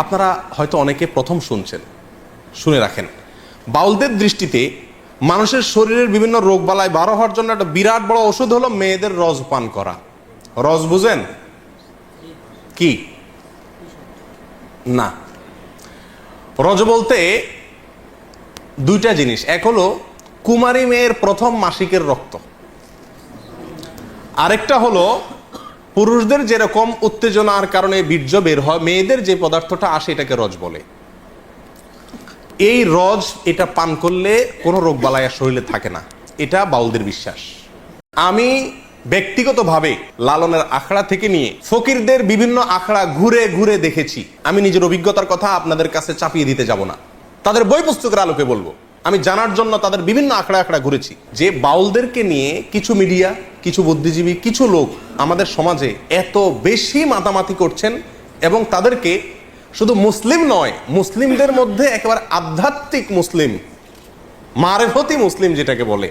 আপনারা হয়তো অনেকে প্রথম শুনছেন, শুনে রাখেন, বাউলদের দৃষ্টিতে মানুষের শরীরের বিভিন্ন রোগবালাই বারো হওয়ার জন্য একটা বিরাট বড় ওষুধ হলো মেয়েদের রজ পান করা। রজ বুঝেন কি? না, রজ বলতে দুইটা জিনিস। এক হলো কুমারী মেয়ের প্রথম মাসিকের রক্ত, আরেকটা হলো পুরুষদের যেরকম উত্তেজনার কারণে বীর্য বের হয়, মেয়েদের যে পদার্থটা আসে এটাকে রজ বলে। এই রজ এটা পান করলে কোনো রোগবালাই শরীরে থাকে না, এটা বাউলদের বিশ্বাস। আমি ব্যক্তিগতভাবে লালনের আখড়া থেকে নিয়ে ফকিরদের বিভিন্ন আখড়া ঘুরে ঘুরে দেখেছি। আমি নিজের অভিজ্ঞতার কথা আপনাদের কাছে চাপিয়ে দিতে যাব না, তাদের বই পুস্তকের আলোকে বলবো। আমি জানার জন্য তাদের বিভিন্ন আখড়া আখড়া ঘুরেছি যে বাউলদেরকে নিয়ে কিছু মিডিয়া, কিছু বুদ্ধিজীবী, কিছু লোক আমাদের সমাজে এত বেশি মাতামাতি করছেন, এবং তাদেরকে শুধু মুসলিম নয়, মুসলিমদের মধ্যে একেবারে আধ্যাত্মিক মুসলিম, মারেফতি মুসলিম যেটাকে বলে,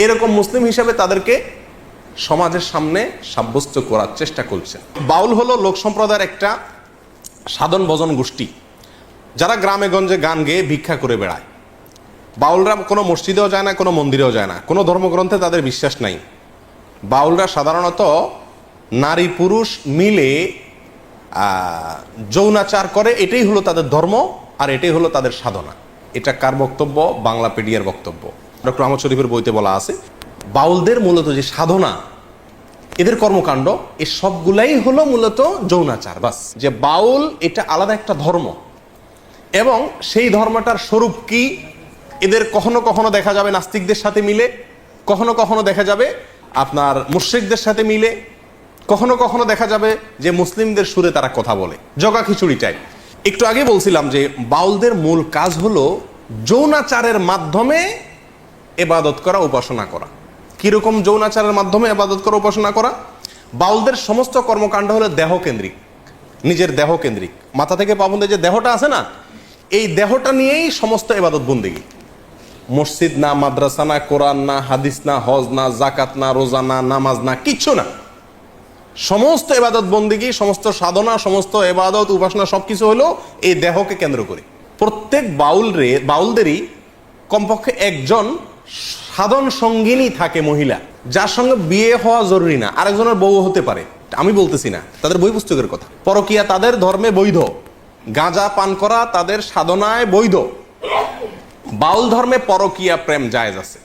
এরকম মুসলিম হিসাবে তাদেরকে সমাজের সামনে সাব্যস্ত করার চেষ্টা করছেন। বাউল হলো লোক সম্প্রদায়ের একটা সাধন ভজন গোষ্ঠী, যারা গ্রামে গঞ্জে গান গেয়ে ভিক্ষা করে বেড়ায়। বাউলরা কোনো মসজিদেও যায় না, কোনো মন্দিরেও যায় না, কোনো ধর্মগ্রন্থে তাদের বিশ্বাস নাই। বাউলরা সাধারণত নারী পুরুষ মিলে যৌনাচার করে, এটাই হলো তাদের ধর্ম, আর এটাই হলো তাদের সাধনা। এটা কার বক্তব্য? বাংলাপিডিয়ার বক্তব্য। ডক্টর আহমদ শরীফের বইতে বলা আছে বাউলদের মূলত যে সাধনা, এদের কর্মকাণ্ড, এ সবগুলাই হলো মূলত যৌনাচার। বাস, যে বাউল এটা আলাদা একটা ধর্ম, এবং সেই ধর্মটার স্বরূপ কি এদের কখনো কখনো দেখা যাবে নাস্তিকদের সাথে মিলে, কখনো কখনো দেখা যাবে আপনার মুশরিকদের সাথে মিলে, কখনো কখনো দেখা যাবে যে মুসলিমদের সুরে তারা কথা বলে, জগা খিচুড়ি টাইপ। একটু আগে বলছিলাম যে বাউলদের মূল কাজ হলো যৌনাচারের মাধ্যমে ইবাদত করা, উপাসনা করা। কিরকম যৌনাচারের মাধ্যমে ইবাদত করা, উপাসনা করা? বাউলদের সমস্ত কর্মকাণ্ড হলো দেহকেন্দ্রিক, নিজের দেহকেন্দ্রিক। মাথা থেকে পা পর্যন্ত যে দেহটা আছে না, এই দেহটা নিয়েই সমস্ত ইবাদত বন্দেগী। মসজিদ না, মাদ্রাসা না, কোরআন না, হাদিস না, হজ না, জাকাত না, রোজা না, নামাজ না, কিচ্ছু না। সমস্ত ইবাদত বন্দেগী, সমস্ত সাধনা, সমস্ত ইবাদত উপাসনা সবকিছু হলো এই দেহকে কেন্দ্র করে। প্রত্যেক বাউলদেরই কমপক্ষে একজন সাধন সঙ্গিনী থাকে, মহিলা, যার সঙ্গে বিয়ে হওয়া জরুরি না, আরেকজনের বউ হতে পারে। আমি বলতেছি না, তাদের বই পুস্তকের কথা। পরকীয়া তাদের ধর্মে বৈধ, গাঁজা পান করা তাদের সাধনায় বৈধ। বাউল ধর্মে পরকীয়া প্রেম জায়েজ আছে।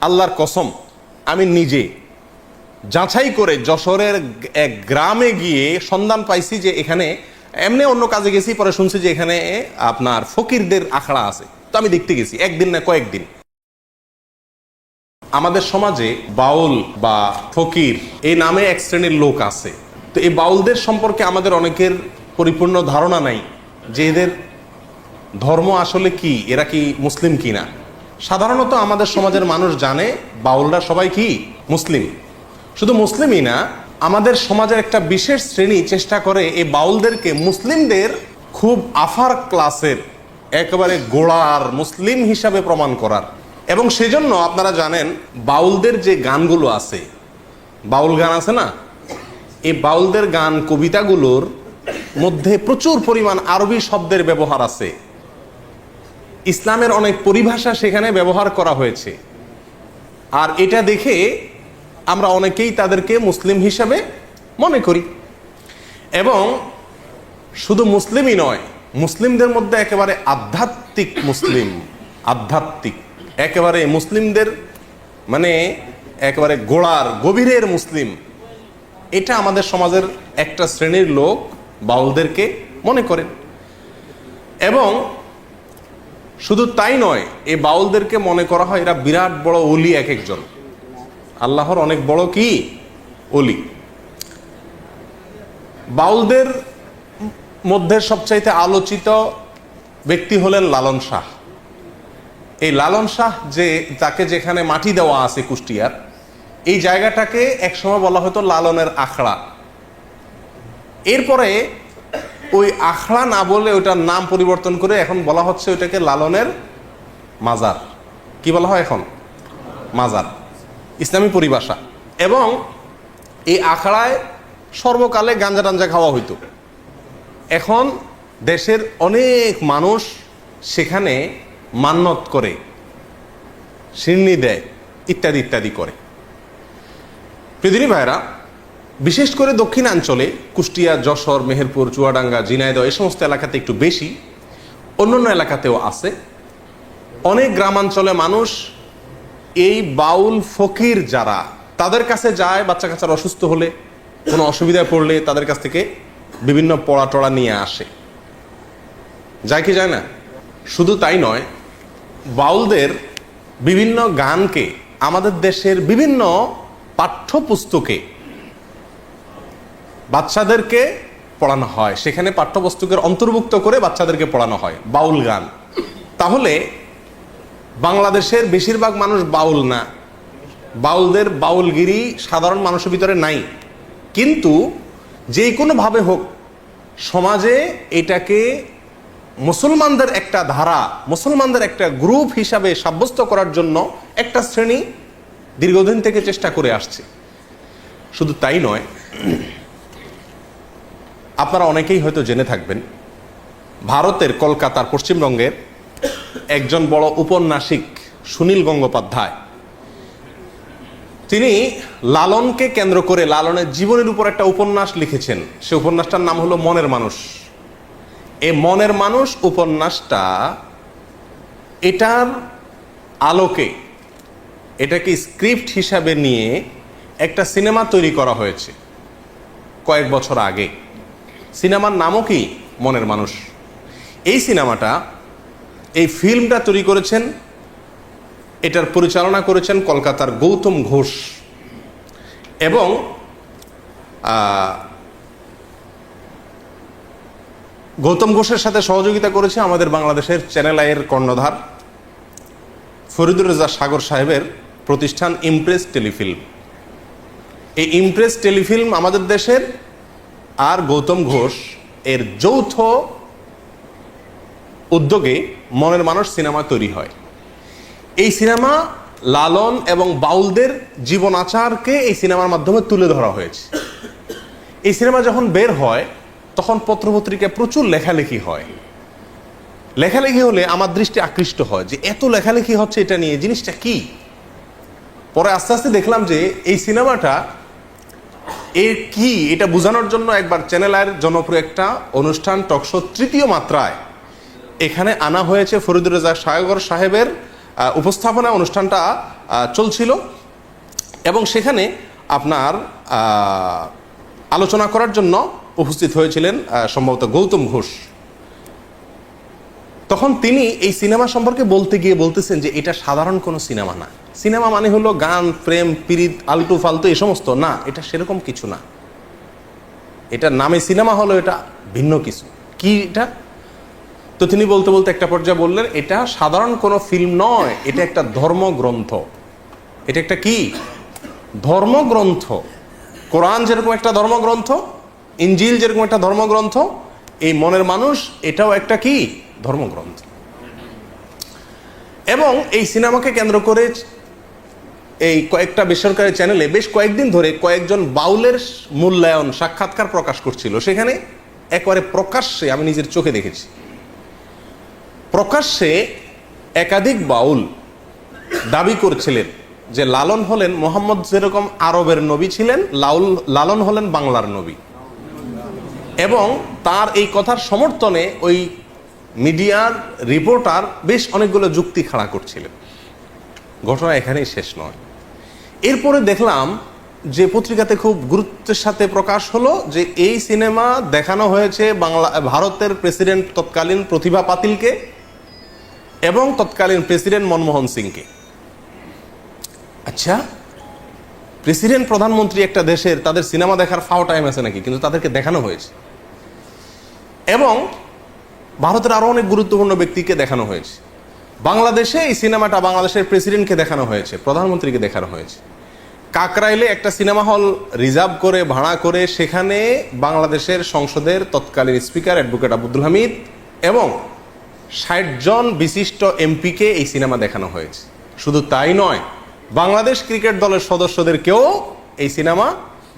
আল্লাহর কসম, আমি নিজে যাচাই করে যশোরের এক গ্রামে গিয়ে সন্ধান পাইছি যে এখানে, এমনি অন্য কাজে গেছি, পরে শুনছি যে এখানে আপনার ফকিরদের আখড়া আছে। তো আমি দেখতে গেছি, একদিন না কয়েকদিন। আমাদের সমাজে বাউল বা ফকির এই নামে এক শ্রেণীর লোক আছে। তো এই বাউলদের সম্পর্কে আমাদের অনেকের পরিপূর্ণ ধারণা নাই যে এদের ধর্ম আসলে কি, এরা কি মুসলিম কি না। সাধারণত আমাদের সমাজের মানুষ জানে বাউলরা সবাই কি মুসলিম। শুধু মুসলিমই না, আমাদের সমাজের একটা বিশেষ শ্রেণী চেষ্টা করে এই বাউলদেরকে মুসলিমদের খুব আফার ক্লাসের, একেবারে গোড়ার মুসলিম হিসাবে প্রমাণ করার। এবং সেজন্য আপনারা জানেন বাউলদের যে গানগুলো আছে, বাউল গান আছে না, এই বাউলদের গান কবিতাগুলোর মধ্যে প্রচুর পরিমাণ আরবি শব্দের ব্যবহার আছে। ইসলামের অনেক পরিভাষা সেখানে ব্যবহার করা হয়েছে। আর এটা দেখে আমরা অনেকেই তাদেরকে মুসলিম হিসাবে মনে করি। এবং শুধু মুসলিমই নয়, মুসলিমদের মধ্যে একেবারে আধ্যাত্মিক মুসলিম, আধ্যাত্মিক একেবারে মুসলিমদের মানে একেবারে গোড়ার গভীরের মুসলিম, এটা আমাদের সমাজের একটা শ্রেণীর লোক বাউলদেরকে মনে করেন। এবং শুধু তাই নয়, এই বাউলদেরকে মনে করা হয় এরা বিরাট বড় ওলি, এক একজন আল্লাহর অনেক বড় কি ওলি। বাউলদের মধ্যে সবচাইতে আলোচিত ব্যক্তি হলেন লালন শাহ। এই লালন শাহ, যে তাকে যেখানে মাটি দেওয়া আছে কুষ্টিয়ার, এই জায়গাটাকে একসময় বলা হতো লালনের আখড়া। এরপরে ওই আখড়া না বলে ওইটার নাম পরিবর্তন করে এখন বলা হচ্ছে ওইটাকে লালনের মাজার। কি বলা হয় এখন? মাজার, ইসলামী পরিভাষা। এবং এই আখড়ায় সর্বকালে গাঞ্জা টাঞ্জা খাওয়া হইতো। এখন দেশের অনেক মানুষ সেখানে মান্যত করে, সিন্নি দেয়, ইত্যাদি ইত্যাদি করে। প্রিয়দিনী ভাইরা, বিশেষ করে দক্ষিণাঞ্চলে কুষ্টিয়া, যশোর, মেহেরপুর, চুয়াডাঙ্গা, ঝিনাইদহ এই সমস্ত এলাকাতে একটু বেশি, অন্যান্য এলাকাতেও আছে। অনেক গ্রামাঞ্চলে মানুষ এই বাউল ফকির যারা, তাদের কাছে যায় বাচ্চা কাচ্চারা অসুস্থ হলে, কোনো অসুবিধায় পড়লে তাদের কাছ থেকে বিভিন্ন পড়া টড়া নিয়ে আসে। যায় কি যায় না? শুধু তাই নয়, বাউলদের বিভিন্ন গানকে আমাদের দেশের বিভিন্ন পাঠ্যপুস্তকে বাচ্চাদেরকে পড়ানো হয়, সেখানে পাঠ্যপুস্তকের অন্তর্ভুক্ত করে বাচ্চাদেরকে পড়ানো হয় বাউল গান। তাহলে বাংলাদেশের বেশিরভাগ মানুষ বাউল না, বাউলদের বাউলগিরি সাধারণ মানুষের ভিতরে নাই, কিন্তু যে কোনোভাবে হোক সমাজে এটাকে মুসলমানদের একটা ধারা, মুসলমানদের একটা গ্রুপ হিসাবে সাব্যস্ত করার জন্য একটা শ্রেণী দীর্ঘদিন থেকে চেষ্টা করে আসছে। শুধু তাই নয়, আপনারা অনেকেই হয়তো জেনে থাকবেন, ভারতের কলকাতার পশ্চিমবঙ্গের একজন বড় উপন্যাসিক সুনীল গঙ্গোপাধ্যায়, তিনি লালনকে কেন্দ্র করে লালনের জীবনের উপর একটা উপন্যাস লিখেছেন। সে উপন্যাসটার নাম হলো মনের মানুষ। এই মনের মানুষ উপন্যাসটা, এটার আলোকে এটাকে স্ক্রিপ্ট হিসাবে নিয়ে একটা সিনেমা তৈরি করা হয়েছে কয়েক বছর আগে। সিনেমার নামও কি? মনের মানুষ। এই সিনেমাটা, এই ফিল্মটা তৈরি করেছেন, এটার পরিচালনা করেছেন কলকাতার গৌতম ঘোষ, এবং গৌতম ঘোষের সাথে সহযোগিতা করেছে আমাদের বাংলাদেশের চ্যানেল আইয়ের কর্ণধার ফরিদুর রেজা সাগর সাহেবের প্রতিষ্ঠান ইমপ্রেস টেলিফিল্ম। এই ইমপ্রেস টেলিফিল্ম আমাদের দেশের আর গৌতম ঘোষ এর যৌথ উদ্যোগে মনের মানুষ সিনেমা তৈরি হয়। এই সিনেমা লালন এবং বাউলদের জীবন আচারকে এই সিনেমার মাধ্যমে তুলে ধরা হয়েছে। এই সিনেমা যখন বের হয় তখন পত্রপত্রিকায় প্রচুর লেখালেখি হয়। লেখালেখি হলে আমার দৃষ্টি আকৃষ্ট হয় যে এত লেখালেখি হচ্ছে এটা নিয়ে, জিনিসটা কি। পরে আস্তে আস্তে দেখলাম যে এই সিনেমাটা এর কি, এটা বোঝানোর জন্য একবার চ্যানেল আইয়ের জনপ্রিয় একটা অনুষ্ঠান টকশো তৃতীয় মাত্রায় এখানে আনা হয়েছে। ফরিদুর রেজা সাগর সাহেবের উপস্থাপনা অনুষ্ঠানটা চলছিল, এবং সেখানে আপনার আলোচনা করার জন্য উপস্থিত হয়েছিলেন সম্ভবত গৌতম ঘোষ। তখন তিনি এই সিনেমা সম্পর্কে বলতে গিয়ে বলতেছেন যে এটা সাধারণ কোনো সিনেমা না। সিনেমা মানে হলো গান, প্রেম, পিরিত, আলতু ফালতু এই সমস্ত না, এটা সেরকম কিছু না। এটা নামে সিনেমা হলো, এটা ভিন্ন কিছু। কি এটা? তো তিনি বলতে বলতে একটা পর্যায়ে বললেন, এটা সাধারণ কোনো ফিল্ম নয়, এটা একটা ধর্মগ্রন্থ। এটা একটা কি? ধর্মগ্রন্থ। কোরআন যেরকম একটা ধর্মগ্রন্থ, ইনজিল যেরকম একটা ধর্মগ্রন্থ, এই মনের মানুষ এটাও একটা কি? ধর্মগ্রন্থ। এবং এই সিনেমাকে কেন্দ্র করে এই কয়েকটা বেসরকারি চ্যানেলে বেশ কয়েকদিন ধরে কয়েকজন বাউলের মূল্যায়ন সাক্ষাৎকার প্রকাশ করছিল। সেখানে একেবারে প্রকাশ্যে, আমি নিজের চোখে দেখেছি, প্রকাশ্যে একাধিক বাউল দাবি করছিলেন যে লালন হলেন মোহাম্মদ যেরকম আরবের নবী ছিলেন, লালন হলেন বাংলার নবী। এবং তার এই কথার সমর্থনে ওই মিডিয়ার রিপোর্টার বেশ অনেকগুলো যুক্তি খাড়া করছিলেন। ঘটনা এখানেই শেষ নয়। এরপরে দেখলাম যে পত্রিকাতে খুব গুরুত্বের সাথে প্রকাশ হলো যে এই সিনেমা দেখানো হয়েছে ভারতের প্রেসিডেন্ট তৎকালীন প্রতিভা পাতিলকে এবং তৎকালীন প্রেসিডেন্ট মনমোহন সিংকে। আচ্ছা, প্রেসিডেন্ট প্রধানমন্ত্রী একটা দেশের, তাদের সিনেমা দেখার ফাও টাইম আছে নাকি? কিন্তু তাদেরকে দেখানো হয়েছে। এবং ভারতের আরো অনেক গুরুত্বপূর্ণ ব্যক্তিকে দেখানো হয়েছে। বাংলাদেশে এই সিনেমাটা বাংলাদেশের প্রেসিডেন্টকে দেখানো হয়েছে, প্রধানমন্ত্রীকে দেখানো হয়েছে। কাকরাইলে একটা সিনেমা হল রিজার্ভ করে, ভাড়া করে, সেখানে বাংলাদেশের সংসদের তৎকালীন স্পিকার অ্যাডভোকেট আব্দুল হামিদ এবং ৬০ জন বিশিষ্ট এমপিকে এই সিনেমা দেখানো হয়েছে। শুধু তাই নয়, বাংলাদেশ ক্রিকেট দলের সদস্যদেরকেও এই সিনেমা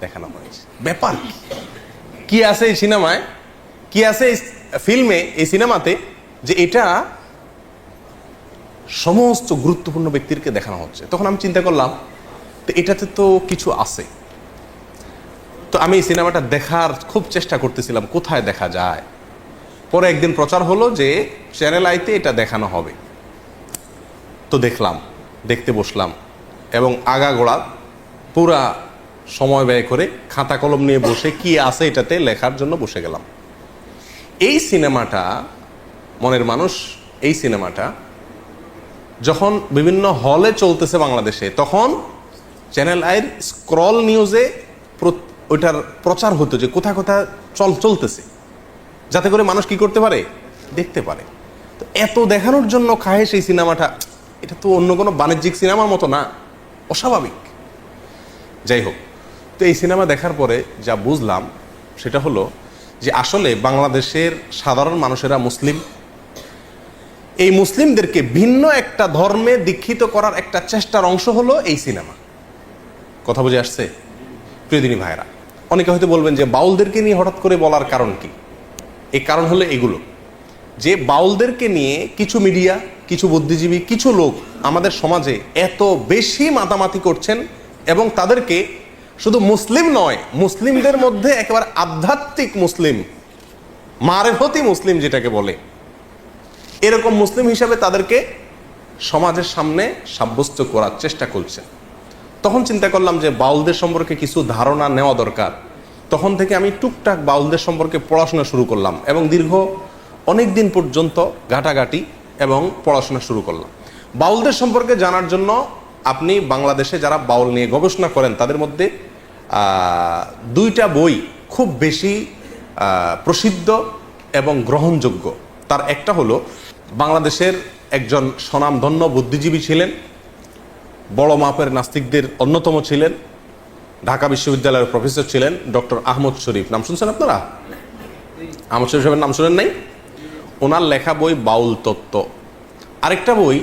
দেখানো হয়েছে। ব্যাপার কি আছে এই সিনেমায়? কি আছে এই ফিল্মে, এই সিনেমাতে, যে এটা সমস্ত গুরুত্বপূর্ণ ব্যক্তিকে দেখানো হচ্ছে। তখন আমি চিন্তা করলাম তো এটাতে তো কিছু আছে। তো আমি এই সিনেমাটা দেখার খুব চেষ্টা করতেছিলাম কোথায় দেখা যায়। পরে একদিন প্রচার হলো যে চ্যানেল আইতে এটা দেখানো হবে। তো দেখতে বসলাম এবং আগাগোড়া পুরা সময় ব্যয় করে খাতা কলম নিয়ে বসে কি আছে এটাতে লেখার জন্য বসে গেলাম। এই সিনেমাটা, মনের মানুষ, এই সিনেমাটা যখন বিভিন্ন হলে চলতেছে বাংলাদেশে, তখন চ্যানেল আইয়ের স্ক্রল নিউজে ওইটার প্রচার হতো যে কোথায় কোথায় চলতেছে, যাতে করে মানুষ কি করতে পারে, দেখতে পারে। তো এত দেখানোর জন্য খায় সেই সিনেমাটা, এটা তো অন্য কোনো বাণিজ্যিক সিনেমার মতো না, অস্বাভাবিক। যাই হোক, তো এই সিনেমা দেখার পরে যা বুঝলাম সেটা হলো যে আসলে বাংলাদেশের সাধারণ মানুষেরা মুসলিম, এই মুসলিমদেরকে ভিন্ন একটা ধর্মে দীক্ষিত করার একটা চেষ্টার অংশ হলো এই সিনেমা। কথা বুঝে আসছে প্রিয়দিনী ভাইরা? অনেকে হয়তো বলবেন যে বাউলদেরকে নিয়ে হঠাৎ করে বলার কারণ কি? এই কারণ হলো এগুলো, যে বাউলদেরকে নিয়ে কিছু মিডিয়া, কিছু বুদ্ধিজীবী, কিছু লোক আমাদের সমাজে এত বেশি মাতামাতি করছেন এবং তাদেরকে শুধু মুসলিম নয়, মুসলিমদের মধ্যে একেবারে আধ্যাত্মিক মুসলিম, মারেফতি মুসলিম যেটাকে বলে, এরকম মুসলিম হিসাবে তাদেরকে সমাজের সামনে সাব্যস্ত করার চেষ্টা করছেন। তখন চিন্তা করলাম যে বাউলদের সম্পর্কে কিছু ধারণা নেওয়া দরকার। তখন থেকে আমি টুকটাক বাউলদের সম্পর্কে পড়াশোনা শুরু করলাম এবং দীর্ঘ অনেক দিন পর্যন্ত ঘাটাঘাটি এবং পড়াশোনা শুরু করলাম। বাউলদের সম্পর্কে জানার জন্য আপনি বাংলাদেশে যারা বাউল নিয়ে গবেষণা করেন তাদের মধ্যে দুইটা বই খুব বেশি প্রসিদ্ধ এবং গ্রহণযোগ্য। তার একটা হলো, বাংলাদেশের একজন স্বনামধন্য বুদ্ধিজীবী ছিলেন, বড় মাপের নাস্তিকদের অন্যতম ছিলেন, ঢাকা বিশ্ববিদ্যালয়ের প্রফেসর ছিলেন, ডক্টর আহমদ শরীফ। নাম শুনছেন আপনারা? আহমদ শরীফ সাহেবের নাম শুনেন নাই? ওনার লেখা বই বাউল তত্ত্ব। আরেকটা বই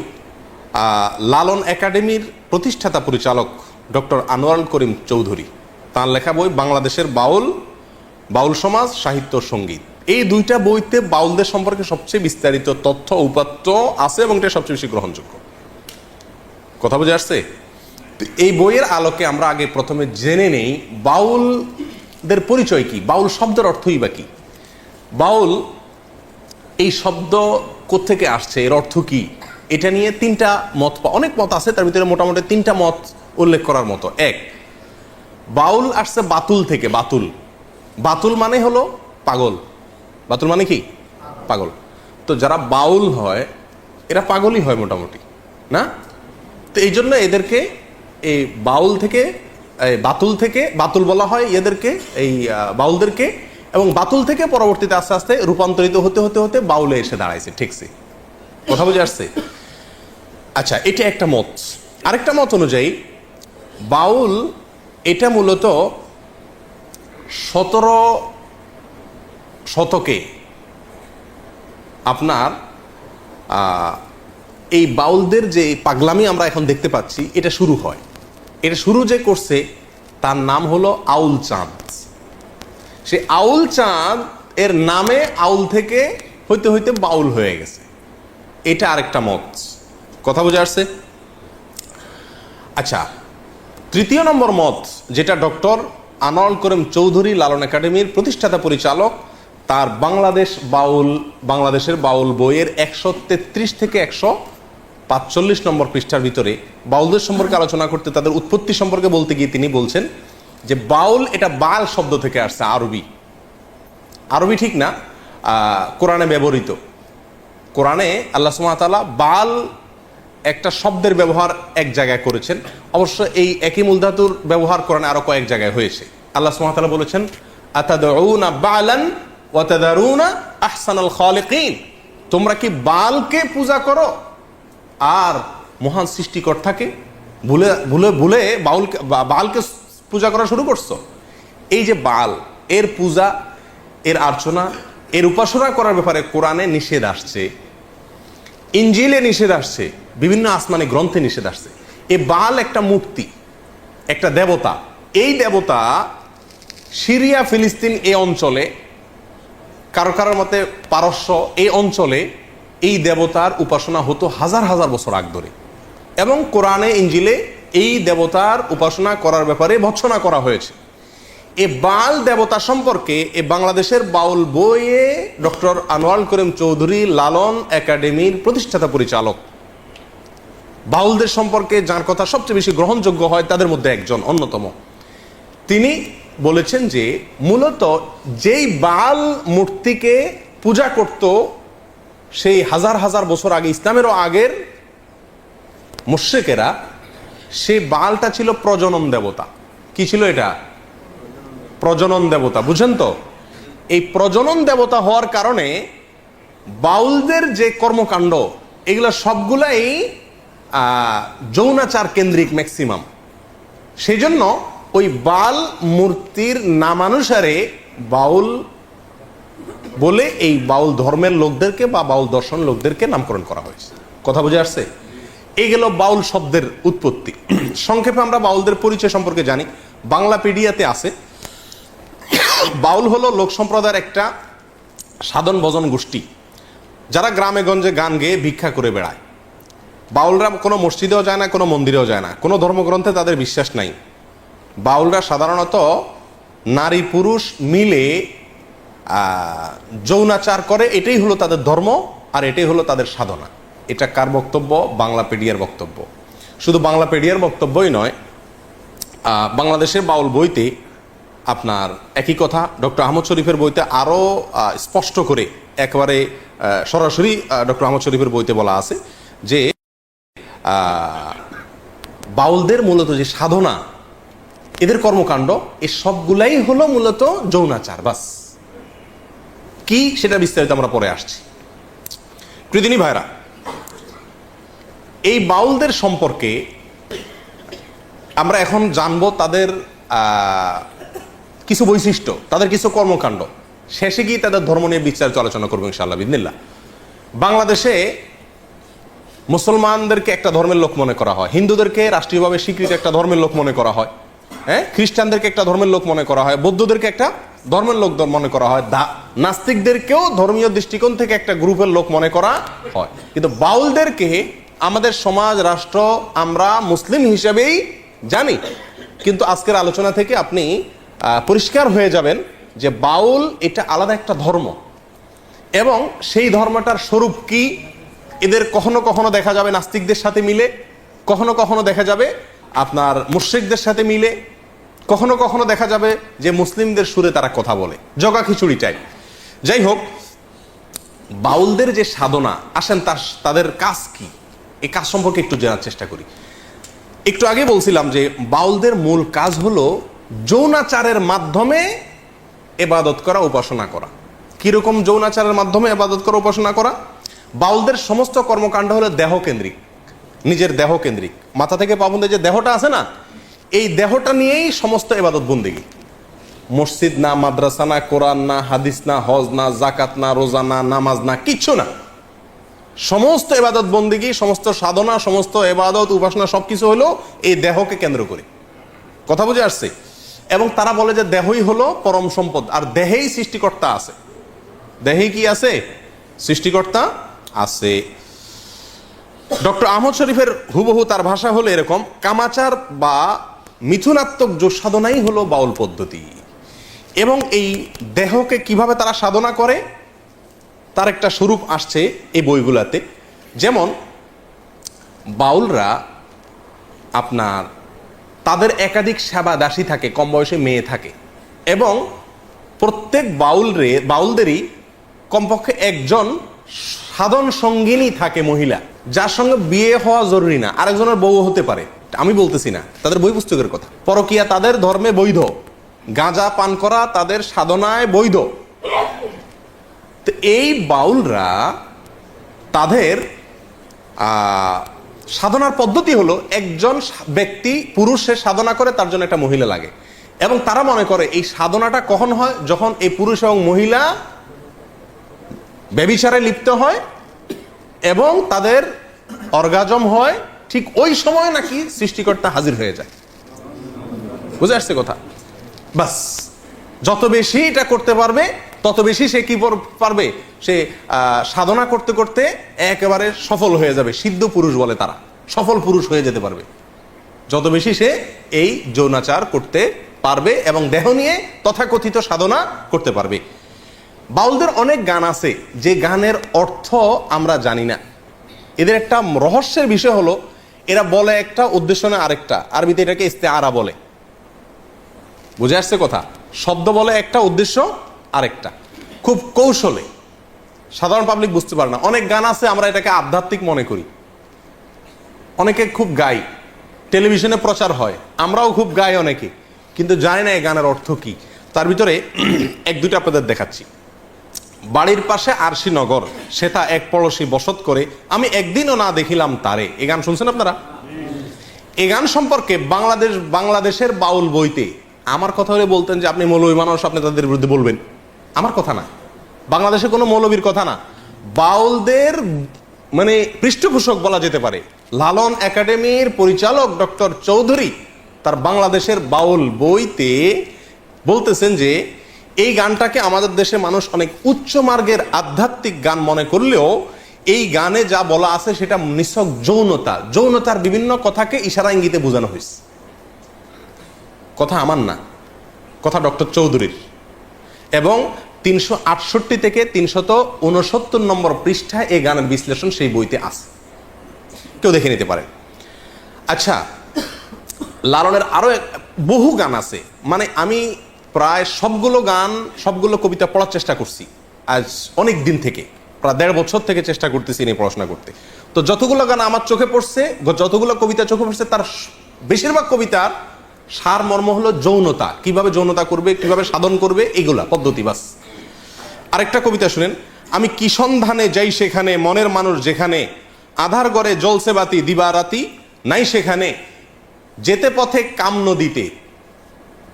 লালন একাডেমির প্রতিষ্ঠাতা পরিচালক ডক্টর আনোয়ারুল করিম চৌধুরী, তার লেখা বই বাংলাদেশের বাউল সমাজ, সাহিত্য, সঙ্গীত। এই দুইটা বইতে বাউলদের সম্পর্কে সবচেয়ে বিস্তারিত তথ্য উপাত্ত আছে এবং এটা সবচেয়ে বেশি গ্রহণযোগ্য। কথা বুঝে আসছে? এই বইয়ের আলোকে আমরা আগে প্রথমে জেনে নেই বাউলদের পরিচয় কি, বাউল শব্দের অর্থই বা কি, বাউল এই শব্দ কোত্থেকে আসছে, এর অর্থ কি, এটা নিয়ে তিনটা মত, অনেক মত আছে, তার ভিতরে মোটামুটি তিনটা মত উল্লেখ করার মতো। এক, বাউল আসছে বাতুল থেকে। বাতুল মানে হলো পাগল। বাতুল মানে কি? পাগল। তো যারা বাউল হয় এরা পাগলই হয় মোটামুটি, না? তো এই জন্য এদেরকে এই বাতুল বলা হয় এদেরকে, এই বাউলদেরকে। এবং বাতুল থেকে পরবর্তীতে আস্তে আস্তে রূপান্তরিত হতে হতে হতে বাউলে এসে দাঁড়াইছে। ঠিকছে? কথা বুঝে আসছে? আচ্ছা, এটা একটা মত। আরেকটা মত অনুযায়ী বাউল এটা মূলত 17 শতকে আপনার এই বাউলদের যে পাগলামি আমরা এখন দেখতে পাচ্ছি এটা শুরু হয়। এটা শুরু যে করছে তার নাম হলো আউল চাঁদ। সে আউল চাঁদ এর নামে আউল থেকে হইতে হইতে বাউল হয়ে গেছে। এটা আরেকটা মত। কথা বুঝে আসছে? আচ্ছা, তৃতীয় নম্বর মত, যেটা ডক্টর আনোয়ারুল করিম চৌধুরী, লালন একাডেমির প্রতিষ্ঠাতা পরিচালক, তার বাংলাদেশের বাউল বইয়ের 133 থেকে 145 নম্বর পৃষ্ঠার ভিতরে বাউলদের সম্পর্কে আলোচনা করতে, তাদের উৎপত্তি সম্পর্কে বলতে গিয়ে তিনি বলছেন যে বাউল এটা বাল শব্দ থেকে আসছে। আরবি ঠিক না, কোরআনে ব্যবহৃত। কোরআনে আল্লাহ সুবহানাহু ওয়া তাআলা বাল একটা শব্দের ব্যবহার এক জায়গায় করেছেন। অবশ্য এই একই মূল ধাতুর ব্যবহার কোরআনে আরো কয়েক জায়গায় হয়েছে। আল্লাহ সুবহানাহু ওয়া তাআলা বলেছেন, আতাদউনা বালান ওয়া তাদারুনা আহসানাল খালিকিন, তোমরা কি বালকে পূজা করো আর মহান সৃষ্টিকর্তাকে ভুলে বালকে পূজা করা শুরু করছো। এই যে বাল, এর পূজা, এর আর্চনা, এর উপাসনা করার ব্যাপারে কোরআনে নিষেধ আসছে, ইনজিলে নিষেধ আসছে, বিভিন্ন আসমানি গ্রন্থে নিষেধ আসছে। এ বাল একটা মূর্তি, একটা দেবতা। এই দেবতা সিরিয়া, ফিলিস্তিন এই অঞ্চলে কারো কারোর মতে পারস্য এই অঞ্চলে এই দেবতার উপাসনা হতো হাজার হাজার বছর আগ ধরে, এবং কোরআনে ইঞ্জিলে এই দেবতার উপাসনা করার ব্যাপারে ভৎসনা করা হয়েছে। এ বাল দেবতা সম্পর্কে এ বাংলাদেশের বাউল বইয়ে ডক্টর আনোয়ারুল করিম চৌধুরী লালন একাডেমির প্রতিষ্ঠাতা পরিচালক, বাউলদের সম্পর্কে যার কথা সবচেয়ে বেশি গ্রহণযোগ্য হয় তাদের মধ্যে একজন অন্যতম, তিনি বলেছেন যে মূলত যেই বাল মূর্তিকে পূজা করত সেই হাজার হাজার বছর আগে, ইসলামেরও আগের মুশরিকেরা, সেই বালটা ছিল প্রজনন দেবতা। কি ছিল এটা? প্রজনন দেবতা। বুঝেন তো? এই প্রজনন দেবতা হওয়ার কারণে বাউলদের যে কর্মকাণ্ড এগুলো সবগুলাই যৌনাচার কেন্দ্রিক ম্যাক্সিমাম। সেই জন্য ওই বাল মূর্তির নামানুসারে বাউল বলে এই বাউল ধর্মের লোকদেরকে বা বাউল দর্শন লোকদেরকে নামকরণ করা হয়েছে। কথা বুঝে আসছে? এই গেল বাউল শব্দের উৎপত্তি। সংক্ষেপে আমরা বাউলদের পরিচয় সম্পর্কে জানি। বাংলাপিডিয়াতে আছে, বাউল হলো লোক সম্প্রদায়ের একটা সাধন ভজন গোষ্ঠী যারা গ্রামে গঞ্জে গান গেয়ে ভিক্ষা করে বেড়ায়। বাউলরা কোনো মসজিদেও যায় না, কোনো মন্দিরেও যায় না, কোনো ধর্মগ্রন্থে তাদের বিশ্বাস নাই। বাউলরা সাধারণত নারী পুরুষ মিলে যৌনাচার করে, এটাই হলো তাদের ধর্ম আর এটাই হলো তাদের সাধনা। এটা কার বক্তব্য? বাংলাপিডিয়ার বক্তব্য। শুধু বাংলাপিডিয়ার বক্তব্যই নয়, বাংলাদেশের বাউল বইতে আপনার একই কথা ডক্টর আহমদ শরীফের বইতে আরও স্পষ্ট করে একেবারে সরাসরি ডক্টর আহমদ শরীফের বইতে বলা আছে যে বাউলদের মূলত যে সাধনা, এদের কর্মকাণ্ড, এ সবগুলাই হলো মূলত যৌনাচার। বাস কি সেটা বিস্তারিত আমরা পরে আসছি। প্রীতিনী ভাইরা, এই বাউলদের সম্পর্কে আমরা এখন জানবো তাদের কিছু বৈশিষ্ট্য, তাদের কিছু কর্মকাণ্ড। শেষে গিয়ে তাদের ধর্ম নিয়ে বিস্তারিত আলোচনা করবো ইনশাআল্লাহ বিদিনিল্লাহ। বাংলাদেশে মুসলমানদেরকে একটা ধর্মের লোক মনে করা হয়, হিন্দুদেরকে রাষ্ট্রীয়ভাবে স্বীকৃত একটা ধর্মের লোক মনে করা হয়, হ্যাঁ, খ্রিস্টানদেরকে একটা ধর্মের লোক মনে করা হয়, বৌদ্ধদেরকে একটা ধর্মের লোক মনে করা হয়, নাস্তিকদেরকেও ধর্মীয় দৃষ্টিকোণ থেকে একটা গ্রুপের লোক মনে করা হয়। কিন্তু বাউলদেরকে আমাদের সমাজ রাষ্ট্র আমরা মুসলিম হিসেবেই জানি। কিন্তু আজকের আলোচনা থেকে আপনি পরিষ্কার হয়ে যাবেন যে বাউল এটা আলাদা একটা ধর্ম, এবং সেই ধর্মটার স্বরূপ কি এদের কখনো কখনো দেখা যাবে নাস্তিকদের সাথে মিলে, কখনো কখনো দেখা যাবে আপনার মুশরিকদের সাথে মিলে, কখনো কখনো দেখা যাবে যে মুসলিমদের সুরে তারা কথা বলে, জগা খিচুড়ি টাইপ। যাই হোক, বাউলদের যে সাধনা, আসেন তাদের কাজ কি, এই কাজ সম্পর্কে একটু জানার চেষ্টা করি। একটু আগে বলছিলাম যে বাউলদের মূল কাজ হলো যৌনাচারের মাধ্যমে ইবাদত করা, উপাসনা করা। কিরকম যৌনাচারের মাধ্যমে ইবাদত করা, উপাসনা করা? বাউলদের সমস্ত কর্মকাণ্ড হলো দেহ কেন্দ্রিক, নিজের দেহ কেন্দ্রিক। মাথা থেকে পা পর্যন্ত যে দেহটা আছে না, এই দেহটা নিয়েই সমস্ত ইবাদত বন্দেগী। মসজিদ না, মাদ্রাসা না, কোরআন না, হাদিস না, হজ না, জাকাত না, রোজা না, নামাজ না, কিচ্ছু না। সমস্ত ইবাদত বন্দেগী, সমস্ত সাধনা, সমস্ত ইবাদত উপাসনা সবকিছু হলো এই দেহকে কেন্দ্র করে। কথা বুঝে আসছে? এবং তারা বলে যে দেহই হলো পরম সম্পদ, আর দেহেই সৃষ্টিকর্তা আছে। দেহেই কি আছে? সৃষ্টিকর্তা আছে। ডক্টর আহমদ শরীফের হুবহু তার ভাষা হলো এরকম, কামাচার বা মিথুনাত্মক যোগ সাধনাই হলো বাউল পদ্ধতি। এবং এই দেহকে কিভাবে তারা সাধনা করে তার একটা স্বরূপ আসছে এই বইগুলাতে। যেমন বাউলরা আপনার তাদের একাধিক সেবা দাসী থাকে, কম বয়সে মেয়ে থাকে, এবং প্রত্যেক বাউলদেরই কমপক্ষে একজন সাধন সঙ্গিনী থাকে, মহিলা, যার সঙ্গে বিয়ে হওয়া জরুরি না, আরেকজনের বউ হতে পারে। আমি বলতেছি না, তাদের বই পুস্তকের কথা। পরকীয়া তাদের ধর্মে বৈধ, গাঁজা পান করা তাদের সাধনায় বৈধ। তো এই বাউলরা তাদের সাধনার পদ্ধতি হলো, একজন ব্যক্তি পুরুষের সাধনা করে, তার জন্য একটা মহিলা লাগে, এবং তারা মনে করে এই সাধনাটা কখন হয়? যখন এই পুরুষ এবং মহিলা ব্যভিচারে লিপ্ত হয় এবং তাদের অর্গাজম হয়, ঠিক ওই সময় নাকি সৃষ্টিকর্তা হাজির হয়ে যায়। বুঝে আসছে কথা? বাস, যত বেশি এটা করতে পারবে তত বেশি সে কি পারবে, সে সাধনা করতে করতে একেবারে সফল হয়ে যাবে। সিদ্ধ পুরুষ বলে তারা, সফল পুরুষ হয়ে যেতে পারবে যত বেশি সে এই যৌনাচার করতে পারবে এবং দেহ নিয়ে তথাকথিত সাধনা করতে পারবে। বাউলদের অনেক গান আছে যে গানের অর্থ আমরা জানি না। এদের একটা রহস্যের বিষয় হলো এরা বলে একটা, উদ্দেশ্য না আরেকটা। আরবিতে এটাকে ইস্তেআরা বলে। বুঝে আসছে কথা? শব্দ বলে একটা, উদ্দেশ্য আরেকটা, খুব কৌশলে। সাধারণ পাবলিক বুঝতে পারে না। অনেক গান আছে আমরা এটাকে আধ্যাত্মিক মনে করি, অনেকে খুব গাই, টেলিভিশনে প্রচার হয়, আমরাও খুব গাই অনেকে, কিন্তু জানি না এই গানের অর্থ কি। তার ভিতরে এক দুটো আপনাদের দেখাচ্ছি। বাড়ির পাশে আরশি নগর, সেটা এক পড়শি বসত করে, আমি একদিনও না দেখিলাম তারে। এই গান শুনছেন আপনারা? এই গান সম্পর্কে বাংলাদেশের বাউল বইতে আমার কথা হলে বলতেন যে আপনি মৌলবী মানুষ, আপনি তাদের বিরুদ্ধে বলবেন। আমার কথা না, বাংলাদেশে কোনো মৌলবীর কথা না, বাউলদের মানে পৃষ্ঠপোষক বলা যেতে পারে লালন একাডেমির পরিচালক ডক্টর চৌধুরী তার বাংলাদেশের বাউল বইতে বলতেছেন যে এই গানটাকে আমাদের দেশে মানুষ অনেক উচ্চ মার্গের আধ্যাত্মিক গান মনে করলেও এই গানে যা বলা আছে সেটা নিছক যৌনতা, যৌনতার বিভিন্ন কথাকে ইশারা ইঙ্গিতে বোঝানো হয়েছে। কথা আমার না, কথা ডক্টর চৌধুরীর। এবং 368 থেকে 369 নম্বর পৃষ্ঠায় এই গানের বিশ্লেষণ সেই বইতে আছে, কেউ দেখে নিতে পারে। আচ্ছা, লালনের আরো বহু গান আছে, মানে আমি প্রায় সবগুলো কবিতা পড়ার চেষ্টা করছি আজ অনেক দিন থেকে, প্রায় 1.5 বছর থেকে চেষ্টা করতেছি নিয়ে পড়াশোনা করতে। তো যতগুলো গান আমার চোখে পড়ছে, যতগুলো কবিতা চোখে পড়ছে, তার বেশিরভাগ কবিতার সার মর্ম হলো যৌনতা, কিভাবে যৌনতা করবে, কিভাবে সাধন করবে, এগুলা পদ্ধতি বাস। আরেকটা কবিতা শুনেন, আমি কি সন্ধানে যাই সেখানে, মনের মানুষ যেখানে, আধার গড়ে জ্বলছে বাতি দিবারাতি নাই সেখানে, যেতে পথে কাম নদীতে।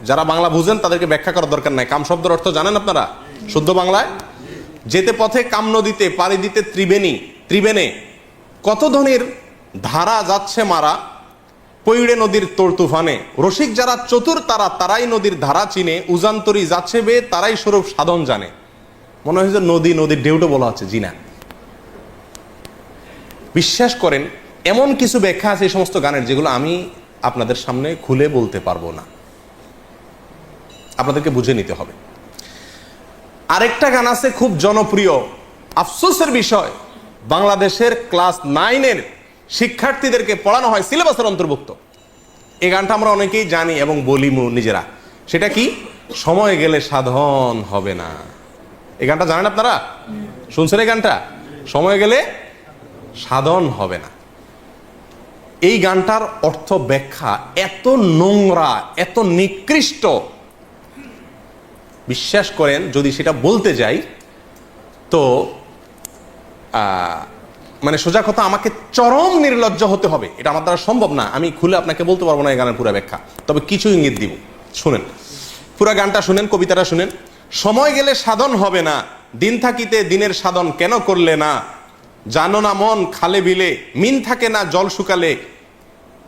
যারা বাংলা বুঝেন তাদেরকে ব্যাখ্যা করার দরকার নাই, কাম শব্দের অর্থ জানেন আপনারা শুদ্ধ বাংলায়? যেতে পথে কাম নদীতে, পাড়ি দিতে ত্রিবেণে, কত ধনির ধারা যাচ্ছে মারা, পৈড়ে নদীর তোর তুফানে, রসিক যারা চতুর তারাই নদীর ধারা চিনে, উজান্তরি যাচ্ছে বে তারাই স্বরূপ সাধন জানে। মনে হয় যে নদীর ঢেউটা বলা হচ্ছে, জি না। বিশ্বাস করেন এমন কিছু ব্যাখ্যা আছে এই সমস্ত গানের যেগুলো আমি আপনাদের সামনে খুলে বলতে পারবো না, আপনাদেরকে বুঝে নিতে হবে। আরেকটা গান আছে খুব জনপ্রিয়, আফসোসের বিষয়, বাংলাদেশের ক্লাস 9-এর শিক্ষার্থীদেরকে পড়ানো হয়, সিলেবাসের অন্তর্ভুক্ত। এই গানটা আমরা অনেকেই জানি এবং বলি নিজেরা। সেটা কি? সময় গেলে সাধন হবে না। এই গানটা জানেন আপনারা? শুনছেন এই গানটা? সময় গেলে সাধন হবে না। এই গানটার অর্থ ব্যাখ্যা এত নোংরা, এত নিকৃষ্ট, বিশ্বাস করেন যদি সেটা বলতে যাই তো মানে সোজা কথা আমাকে চরম নির্লজ্জ হতে হবে, এটা আমার দ্বারা সম্ভব না। আমি খুলে আপনাকে বলতে পারবো না এই গানের পুরো ব্যাখ্যা, তবে কিছু ইঙ্গিত দিব। শুনেন পুরা গানটা, শুনেন কবিতাটা শুনেন। সময় গেলে সাধন হবে না, দিন থাকিতে দিনের সাধন কেন করলে না, জানো না মন খালে বিলে, মিন থাকে না জল শুকালে,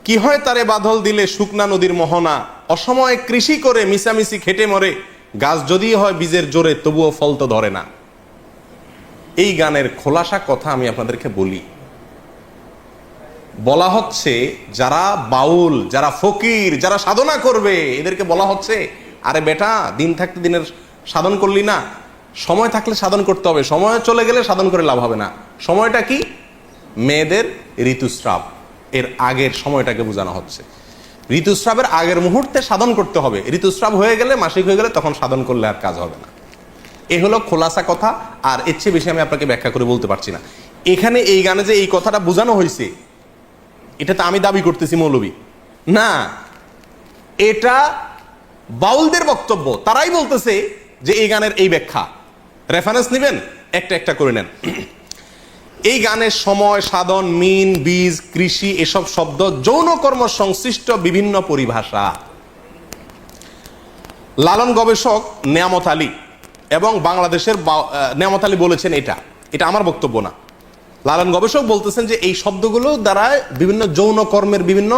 কি হয় তারে বাদল দিলে শুকনা নদীর মোহনা, অসময়ে কৃষি করে মিশামিশি খেটে মরে, গাছ যদি হয় বীজের জোরে তবুও ফল তো ধরে না। এই গানের খোলাসা কথা আমি আপনাদেরকে বলি। বলা হচ্ছে যারা বাউল, যারা ফকির, যারা সাধনা করবে, এদেরকে বলা হচ্ছে আরে বেটা, দিন থাকতে দিনের সাধন করলি না, সময় থাকলে সাধন করতে হবে, সময় চলে গেলে সাধন করে লাভ হবে না। সময়টা কি? মেয়েদের ঋতুস্রাব, এর আগের সময়টাকে বোঝানো হচ্ছে। ঋতুস্রাবের আগের মুহূর্তে সাধন করতে হবে, ঋতুস্রাব হয়ে গেলে, মাসিক হয়ে গেলে তখন সাধন করলে আর কাজ হবে না। এ হলো খোলাসা কথা, আর এর চেয়ে বেশি আমি আপনাকে ব্যাখ্যা করে বলতে পারছি না। এখানে এই গানে যে এই কথাটা বোঝানো হয়েছে, এটা তো আমি দাবি করতেছি মৌলবী না, এটা বাউলদের বক্তব্য। তারাই বলতেছে যে এই গানের এই ব্যাখ্যা। রেফারেন্স নেবেন, একটা একটা করে নেন। এই গানের সময়, সাধন, মিন, বীজ, কৃষি এসব শব্দ যৌনকর্ম সংশ্লিষ্ট বিভিন্ন পরিভাষা। লালন গবেষক নেয়ামত আলী এবং বাংলাদেশের নেয়ামত আলী বলেছেন, এটা আমার বক্তব্য না, লালন গবেষক বলতেছেন যে এই শব্দগুলো দ্বারা বিভিন্ন যৌনকর্মের বিভিন্ন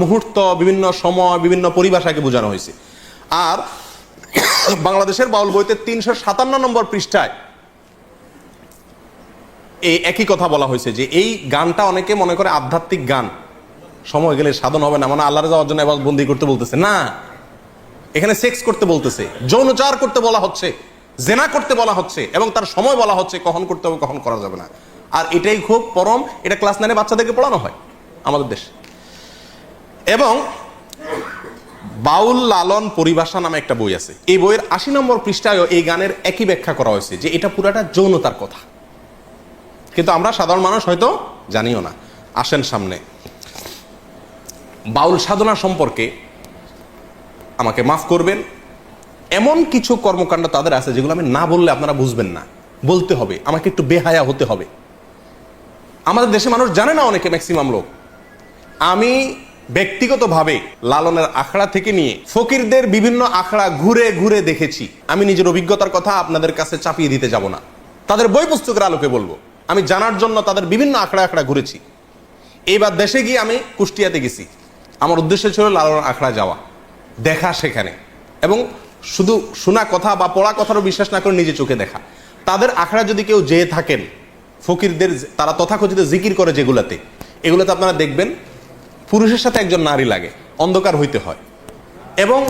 মুহূর্ত, বিভিন্ন সময়, বিভিন্ন পরিভাষাকে বোঝানো হয়েছে। আর বাংলাদেশের বাউল বইতে 357 নম্বর পৃষ্ঠায় এই একই কথা বলা হয়েছে যে এই গানটা অনেকে মনে করে আধ্যাত্মিক গান, সময় গেলে সাধন হবে না, মানে আল্লাহর যাওয়ার জন্য এবার বন্দি করতে বলতেছে না, এখানে সেক্স করতে বলতেছে, যৌনচার করতে বলা হচ্ছে, জেনা করতে বলা হচ্ছে, এবং তার সময় বলা হচ্ছে কখন করতে হবে কখন করা যাবে না। আর এটাই খুব পরম, এটা ক্লাস 9 বাচ্চাদেরকে পড়ানো হয় আমাদের দেশে। এবং বাউল লালন পরিভাষা নামে একটা বই আছে, এই বইয়ের 80 নম্বর পৃষ্ঠায়ও এই গানের একই ব্যাখ্যা করা হয়েছে যে এটা পুরাটা যৌনতার কথা, কিন্তু আমরা সাধারণ মানুষ হয়তো জানিও না। আসেন সামনে। বাউল সাধনা সম্পর্কে আমাকে মাফ করবেন, এমন কিছু কর্মকাণ্ড তাদের আছে যেগুলো আমি না বললে আপনারা বুঝবেন না, বলতে হবে, আমাকে একটু বেহায়া হতে হবে। আমাদের দেশে মানুষ জানে না, অনেকে, ম্যাক্সিমাম লোক। আমি ব্যক্তিগতভাবে লালনের আখড়া থেকে নিয়ে ফকিরদের বিভিন্ন আখড়া ঘুরে ঘুরে দেখেছি। আমি নিজের অভিজ্ঞতার কথা আপনাদের কাছে চাপিয়ে দিতে যাব না, তাদের বই পুস্তকের আলোকে বলবো। আমি জানার জন্য তাদের বিভিন্ন আখড়া আখড়া ঘুরেছি। এইবার দেশে গিয়ে আমি কুষ্টিয়াতে গেছি, আমার উদ্দেশ্য ছিল লালনের আখড়া যাওয়া, দেখা সেখানে, এবং শুধু শোনা কথা বা পড়া কথারও বিশ্বাস না করে নিজে চোখে দেখা। তাদের আখড়া যদি কেউ যেয়ে থাকেন, ফকিরদের তারা তথাকথিত জিকির করে যেগুলাতে, এগুলোতে আপনারা দেখবেন পুরুষের সাথে একজন নারী লাগে, অন্ধকার হইতে হয়, এবং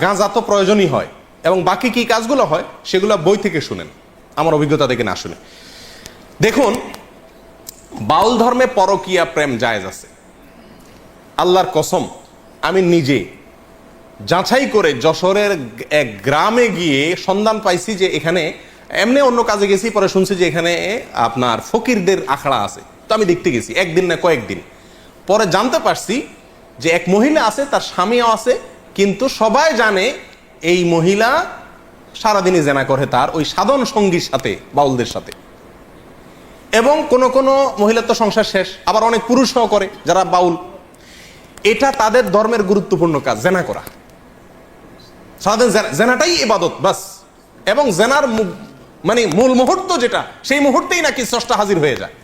গাঁজা তো প্রয়োজনই হয়, এবং বাকি কি কাজগুলো হয় সেগুলো বই থেকে শুনেন, আমার অভিজ্ঞতা থেকে না শুনে। দেখুন, বাউল ধর্মে পরকীয়া প্রেম জায়েজ আছে। আল্লাহর কসম, আমি নিজে যাচাই করে যশোরের এক গ্রামে গিয়ে সন্ধান পাইছি যে এখানে, এমনি অন্য কাজে গেছি, পরে শুনছি যে এখানে আপনার ফকিরদের আখড়া আছে। তো আমি দেখতে গেছি, একদিন না কয়েকদিন, পরে জানতে পারছি যে এক মহিলা আছে, তার স্বামীও আছে, কিন্তু সবাই জানে এই মহিলা সারাদিনই জেনা করে তার ওই সাধন সঙ্গীর সাথে, বাউলদের সাথে। এবং কোনো কোনো মহিলার তো সংসার শেষ, আবার অনেক পুরুষও করে যারা বাউল। এটা তাদের ধর্মের গুরুত্বপূর্ণ কাজ, জেনা করা। সারাদিন জেনাটাই ইবাদত বাস, এবং জেনার মানে মূল মুহূর্ত যেটা, সেই মুহূর্তেই নাকি স্রষ্টা হাজির হয়ে যায়।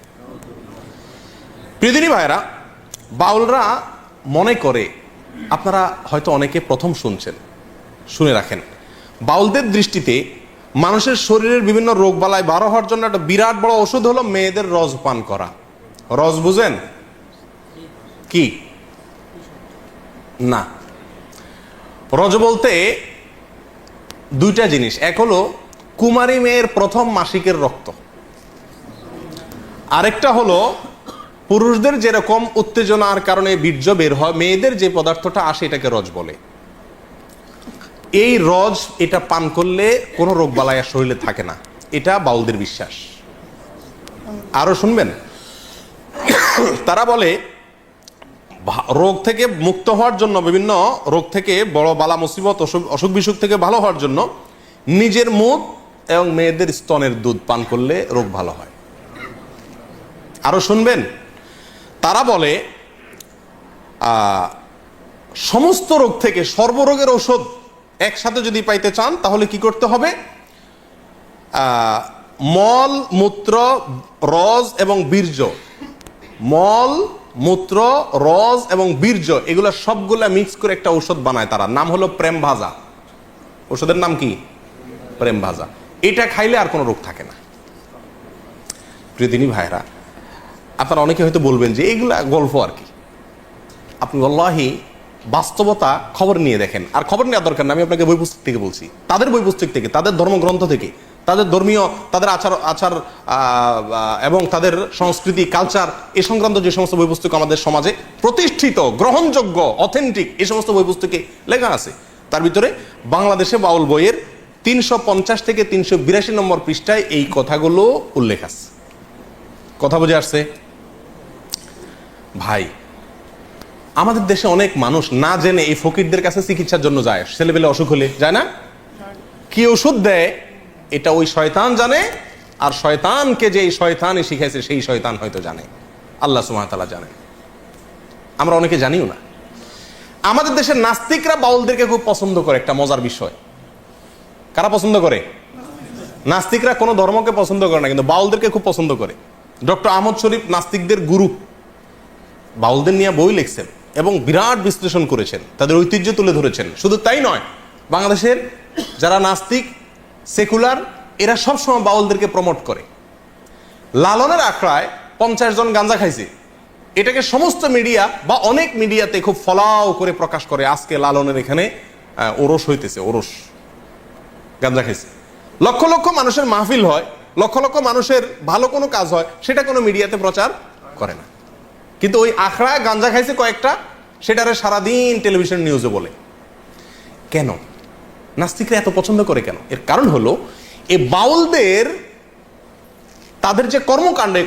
প্রিয়দিনী ভাইরা, বাউলরা মনে করে, আপনারা হয়তো অনেকে প্রথম শুনছেন, শুনে রাখেন, বাউলদের দৃষ্টিতে মানুষের শরীরের বিভিন্ন রোগ বালাই বার হওয়ার জন্য একটা বিরাট বড় ওষুধ হলো মেয়েদের রস পান করা। রস বুঝেন কি? না, রজ বলতে দুইটা জিনিস। এক হলো কুমারী মেয়ের প্রথম মাসিকের রক্ত, আরেকটা হলো পুরুষদের যেরকম উত্তেজনার কারণে বীর্য বের হয়, মেয়েদের যে পদার্থটা আসে এটাকে রজ বলে। এই রজ, এটা পান করলে কোনো রোগ বালাই আর শরীরে থাকে না, এটা বাউলদের বিশ্বাস। আরো শুনবেন, তারা বলে রোগ থেকে মুক্ত হওয়ার জন্য, বিভিন্ন রোগ থেকে, বড় বালা মুসিবত, অসুখ বিসুখ থেকে ভালো হওয়ার জন্য নিজের মুখ এবং মেয়েদের স্তনের দুধ পান করলে রোগ ভালো হয়। আরো শুনবেন, তারা বলে সমস্ত রোগ থেকে সর্বরোগের ঔষধ একসাথে যদি পাইতে চান তাহলে কি করতে হবে? মল, মূত্র, রজ এবং বীর্য, মল, মূত্র, রজ এবং বীর্য, এগুলো সবগুলা মিক্স করে একটা ঔষধ বানায় তারা, নাম হলো প্রেম ভাজা। ওষুধের নাম কি? প্রেম ভাজা। এটা খাইলে আর কোনো রোগ থাকে না। প্রিয়দিনী ভাইরা, আপনারা অনেকে হয়তো বলবেন যে এগুলা গল্প আর কি। আপনি আল্লাহি বাস্তবতা খবর নিয়ে দেখেন, আর খবর নেওয়ার দরকার না, আমি আপনাকে বই পুস্তক থেকে বলছি, তাদের বই পুস্তক থেকে, তাদের ধর্মগ্রন্থ থেকে, তাদের ধর্মীয়, তাদের আচার এবং তাদের সংস্কৃতি, কালচার, এই সংক্রান্ত যে সমস্ত বই পুস্তক আমাদের সমাজে প্রতিষ্ঠিত, গ্রহণযোগ্য, অথেন্টিক, এই সমস্ত বই পুস্তকে লেখা আছে। তার ভিতরে বাংলাদেশে বাউল বইয়ের 350 থেকে 382 নম্বর পৃষ্ঠায় এই কথাগুলো উল্লেখ আছে। কথা বুঝে আসছে ভাই? আমাদের দেশে অনেক মানুষ না জেনে এই ফকিরদের কাছে চিকিৎসার জন্য যায়, ছেলেবেলে অসুখ হলে যায় না, কি ওষুধ দেয় এটা ওই শয়তান জানে, আর শয়তানকে যে এই শয়তানই শিখাইছে সেই শয়তান হয়তো জানে, আল্লাহ সুবহানাহু ওয়া তাআলা জানেন, আমরা অনেকে জানিও না। আমাদের দেশের নাস্তিকরা বাউলদেরকে খুব পছন্দ করে, একটা মজার বিষয়। কারা পছন্দ করে? নাস্তিকরা কোনো ধর্মকে পছন্দ করে না, কিন্তু বাউলদেরকে খুব পছন্দ করে। ডক্টর আহমদ শরীফ নাস্তিকদের গুরু, বাউলদের নিয়ে বই লিখছেন এবং বিরাট বিশ্লেষণ করেছেন, তাদের ঐতিহ্য তুলে ধরেছেন। শুধু তাই নয়, বাংলাদেশের যারা নাস্তিক, সেকুলার, এরা সবসময় বাউলদেরকে প্রমোট করে। লালনের আখড়ায় 50 জন গাঁজা খাইছে, এটাকে সমস্ত মিডিয়া বা অনেক মিডিয়াতে খুব ফলাও করে প্রকাশ করে, আজকে লালনের এখানে ওরস হইতেছে, ওরস, গাঁজা খাইছে। লক্ষ লক্ষ মানুষের মাহফিল হয়, লক্ষ লক্ষ মানুষের ভালো কোনো কাজ হয়, সেটা কোনো মিডিয়াতে প্রচার করে না। কিন্তু ওই আখড়ায় গাঁজা খাইছে কয়েকটা, সেটারে সারাদিন টেলিভিশন নিউজে বলে। কেন নাস্তিকরা এত পছন্দ করে কেন? এর কারণ হলো এই বাউলদের তাদের যে কর্মকাণ্ডের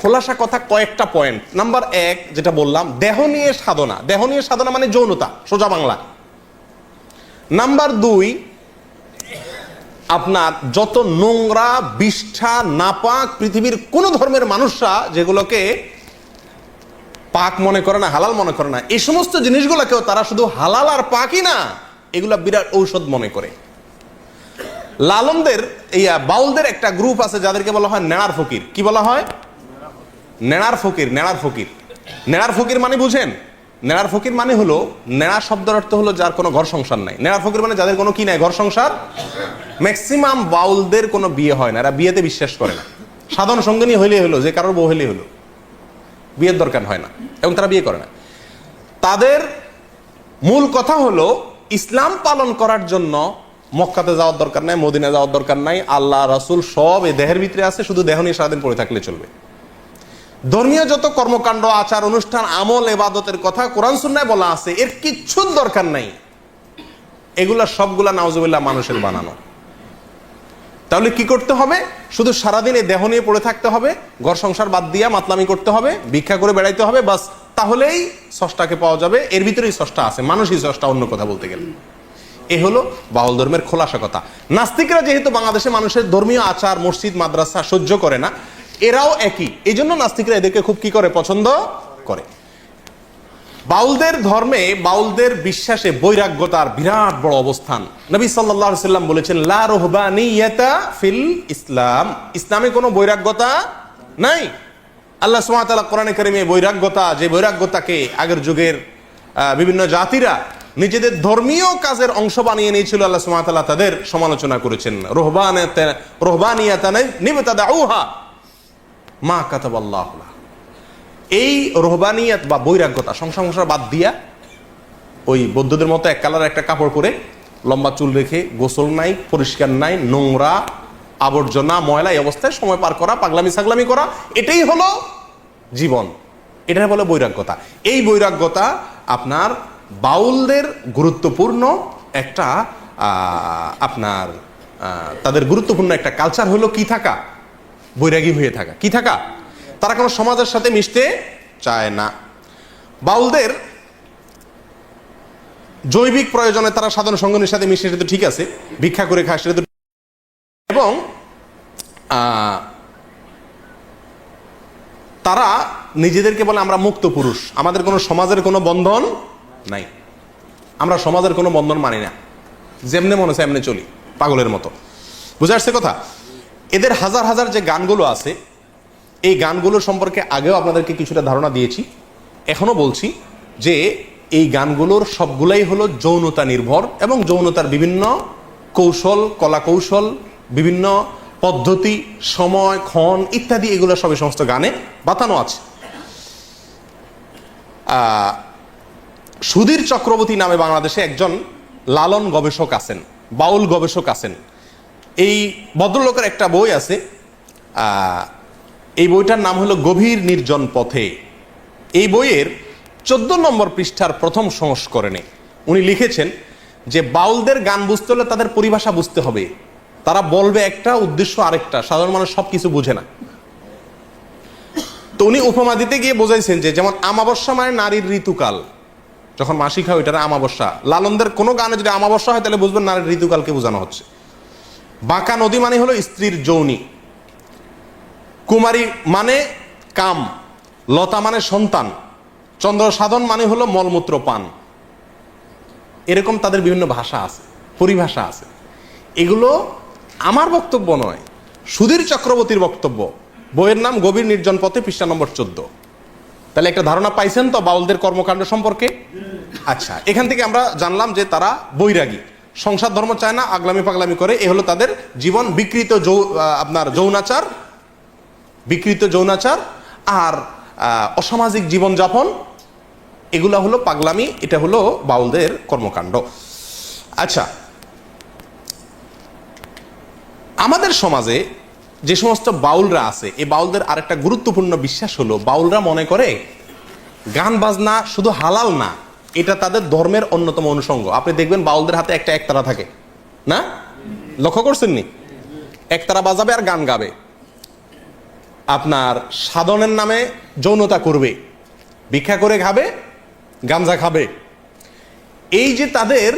খোলাসা কথা কয়েকটা পয়েন্ট। নাম্বার 1 যেটা বললাম, দেহ নিয়ে সাধনা। দেহ নিয়ে সাধনা মানে যৌনতা, সোজা বাংলা। নাম্বার 2, আপনার যত নোংরা, বিষ্ঠা, নাপাক পৃথিবীর কোন ধর্মের মানুষরা যেগুলোকে পাক মনে করে না, হালাল মনে করে না, এই সমস্ত জিনিসগুলোকেও তারা শুধু হালাল আর পাকই না, এগুলা বিরাট ঔষধ মনে করে। লালনদের বাউলদের একটা গ্রুপ আছে যাদেরকে বলা হয় নেড়ার ফকির। কি বলা হয়? নেড়ার ফকির। নেড়ার ফকির, নেড়ার ফকির মানে বুঝেন? নেড়ার ফকির মানে হলো, নেড়া শব্দের অর্থ হলো যার কোনো ঘর সংসার নাই। নেড়ার ফকির মানে যাদের কোনো কি নাই, ঘর সংসার। ম্যাক্সিমাম বাউলদের কোনো বিয়ে হয় না, এরা বিয়েতে বিশ্বাস করে না। সাধন সঙ্গিনী হইলেই হলো, যে কারোর বউ হইলেই হলো, বিয়ের দরকার হয় না, এবং তারা বিয়ে করে না। তাদের মূল কথা হলো ইসলাম পালন করার জন্য মক্কাতে যাওয়ার দরকার নাই, মদিনা যাওয়ার দরকার নাই, আল্লাহ রাসূল সব এই দেহের ভিতরে আছে, শুধু দেহ নিয়ে সারাদিন পড়ে থাকলে চলবে। ধর্মীয় যত কর্মকাণ্ড, আচার অনুষ্ঠান, আমল, ইবাদতের কথা কোরআন সুন্নাহয় বলা আছে, এর কিচ্ছুর দরকার নাই। এগুলা সবগুলা নাউজুবিল্লাহ মানুষের বানানো। তাহলে কি করতে হবে? শুধু সারাদিন এই দেহ নিয়ে পড়ে থাকতে হবে, ঘর সংসার বাদ দিয়া মাতলামি করতে হবে, ভিক্ষা করে বেড়াইতে হবে, বাস, তাহলেই স্রষ্টাকে পাওয়া যাবে। এর ভিতরেই স্রষ্টা আছে, মানুষই স্রষ্টা, অন্য কথা বলতে গেলে। এ হলো বাউল ধর্মের খোলাসা কথা। নাস্তিকরা যেহেতু বাংলাদেশে মানুষের ধর্মীয় আচার, মসজিদ, মাদ্রাসা সহ্য করে না, এরাও একই। এই জন্য নাস্তিকরা এদেরকে খুব কি করে, পছন্দ করে। বাউলদের ধর্মে, বাউলদের বিশ্বাসে বৈরাগ্যতার বিরাট বড় অবস্থান। নবী সাল্লাল্লাহু আলাইহি ওয়াসাল্লাম বলেছেন, লা রুহবানিয়াতা ফিল ইসলাম। ইসলামে কোনো বৈরাগ্যতা নাই। আল্লাহ সুবহানাহু ওয়া তাআলা কোরআনে কারিমে বৈরাগ্যতা, যে বৈরাগ্যতাকে আগের যুগের বিভিন্ন জাতিরা নিজেদের ধর্মীয় কাজের অংশ বানিয়ে নিয়েছিল, আল্লাহ সুবহানাহু ওয়া তাআলা তাদের সমালোচনা করেছেন। রুহবানিয়াতান নিবতাদাউহা মা কাতাবাল্লাহু লাহ। এই রুহবানিয়াত বা বৈরাগ্যতা, সংসার বাদ দিয়া ওই বৌদ্ধদের মতো এক কালার একটা কাপড় পরে, লম্বা চুল রেখে, গোসল নাই, পরিষ্কার নাই, নোংরা, আবর্জনা, ময়লা, এই অবস্থায় সময় পার করা, পাগলামি ছাগলামি করা, এটাই হলো জীবন। এটাই বলে বৈরাগ্যতা। এই বৈরাগ্যতা আপনার বাউলদের গুরুত্বপূর্ণ একটা আপনার তাদের গুরুত্বপূর্ণ একটা কালচার হলো কি থাকা, বৈরাগী হয়ে থাকা। কি থাকা? তারা কোনো সমাজের সাথে মিশতে চায় না। বাউলদের জৈবিক প্রয়োজনে তারা সাধারণ সঙ্গীর সাথে মিশে, সেটা তো ঠিক আছে, ভিক্ষা করে খায়, সেটা তো, এবং তারা নিজেদেরকে বলে আমরা মুক্ত পুরুষ, আমাদের কোনো সমাজের কোনো বন্ধন নাই, আমরা সমাজের কোনো বন্ধন মানি না, যেমনে মনে হচ্ছে এমনি চলি, পাগলের মতো। বুঝে আসছে কথা? এদের হাজার হাজার যে গানগুলো আছে, এই গানগুলো সম্পর্কে আগেও আপনাদেরকে কিছুটা ধারণা দিয়েছি, এখনো বলছি যে এই গানগুলোর সবগুলাই হলো যৌনতা নির্ভর, এবং যৌনতার বিভিন্ন কৌশল, কলা কৌশল, বিভিন্ন পদ্ধতি, সময়, ক্ষণ ইত্যাদি, এগুলো সবই সমস্ত গানে বাতানো আছে। সুধীর চক্রবর্তী নামে বাংলাদেশে একজন লালন গবেষক আছেন, বাউল গবেষক আছেন। এই ভদ্রলোকের একটা বই আছে, এই বইটার নাম হলো গভীর নির্জন পথে। এই বইয়ের 14 নম্বর পৃষ্ঠার প্রথম সংস্করণে উনি লিখেছেন যে বাউলদের গান বুঝতে হলে তাদের পরিভাষা বুঝতে হবে। তারা বলবে একটা, উদ্দেশ্য আরেকটা, সাধারণ মানুষ সবকিছু বুঝে না। তো উনি উপমা দিতে গিয়ে বোঝাইছেন যে, যেমন আমাবস্যা মানে নারীর ঋতুকাল, যখন মাসিক হয় ওইটার আমাবস্যা। লালনদের কোনো গানে যদি আমাবস্যা হয় তাহলে বুঝবেন নারীর ঋতুকালকে বোঝানো হচ্ছে। বাঁকা নদী মানে হলো স্ত্রীর যৌনি, কুমারী মানে কাম, লতা মানে সন্তান, চন্দ্র সাধন মানে হলো মলমূত্র পান। এরকম তাদের বিভিন্ন ভাষা আছে, পরিভাষা আছে। এগুলো আমার বক্তব্য নয়, সুধীর চক্রবর্তীর বক্তব্য। বইয়ের নাম গভীর নির্জন পথে, পৃষ্ঠা নম্বর 14। তাহলে একটা ধারণা পাইছেন তো বাউলদের কর্মকাণ্ড সম্পর্কে? আচ্ছা, এখান থেকে আমরা জানলাম যে তারা বৈরাগী। সংসার ধর্ম চায় না, আগলামি পাগলামি করে। এ হলো তাদের জীবন, বিকৃত যৌনাচার আর অসামাজিক জীবনযাপন, এগুলা হলো পাগলামি। এটা হলো বাউলদের কর্মকাণ্ড। আচ্ছা, আমাদের সমাজে যে সমস্ত বাউলরা আছে, এই বাউলদের আরেকটা গুরুত্বপূর্ণ বিশ্বাস হলো, বাউলরা মনে করে গান বাজনা শুধু হালাল না, এটা তাদের ধর্মের অন্যতম অনুষঙ্গ। আপনি দেখবেন বাউলদের হাতে একটা একতারা থাকে না, লক্ষ্য করছেন নি? একতারা বাজাবে আর গান গাবে, আপনার সাধনের নামে যৌনতা করবে, ভিক্ষা করে খাবে, গাঞ্জা খাবে। এই যে তাদের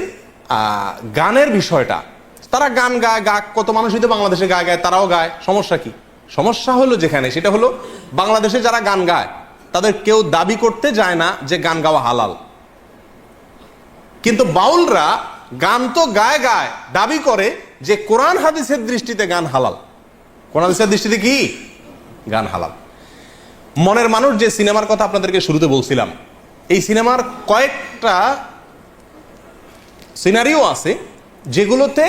গানের বিষয়টা, তারা গান গায়, কত মানুষই তো বাংলাদেশে গায়, তারাও গায়, সমস্যা কি? সমস্যা হলো যেখানে, সেটা হলো বাংলাদেশে যারা গান গায় তাদের কেউ দাবি করতে যায় না যে গান গাওয়া হালাল, কিন্তু বাউলরা গান তো গায় দাবি করে যে কোরআন হাদিসের দৃষ্টিতে গান হালাল। কোরআন হাদিসের দৃষ্টিতে কি গান হালাল? মনের মানুষ যে সিনেমার কথা আপনাদেরকে শুরুতে বলছিলাম, এই সিনেমার কয়েকটা সিনারিও আছে, যেগুলোতে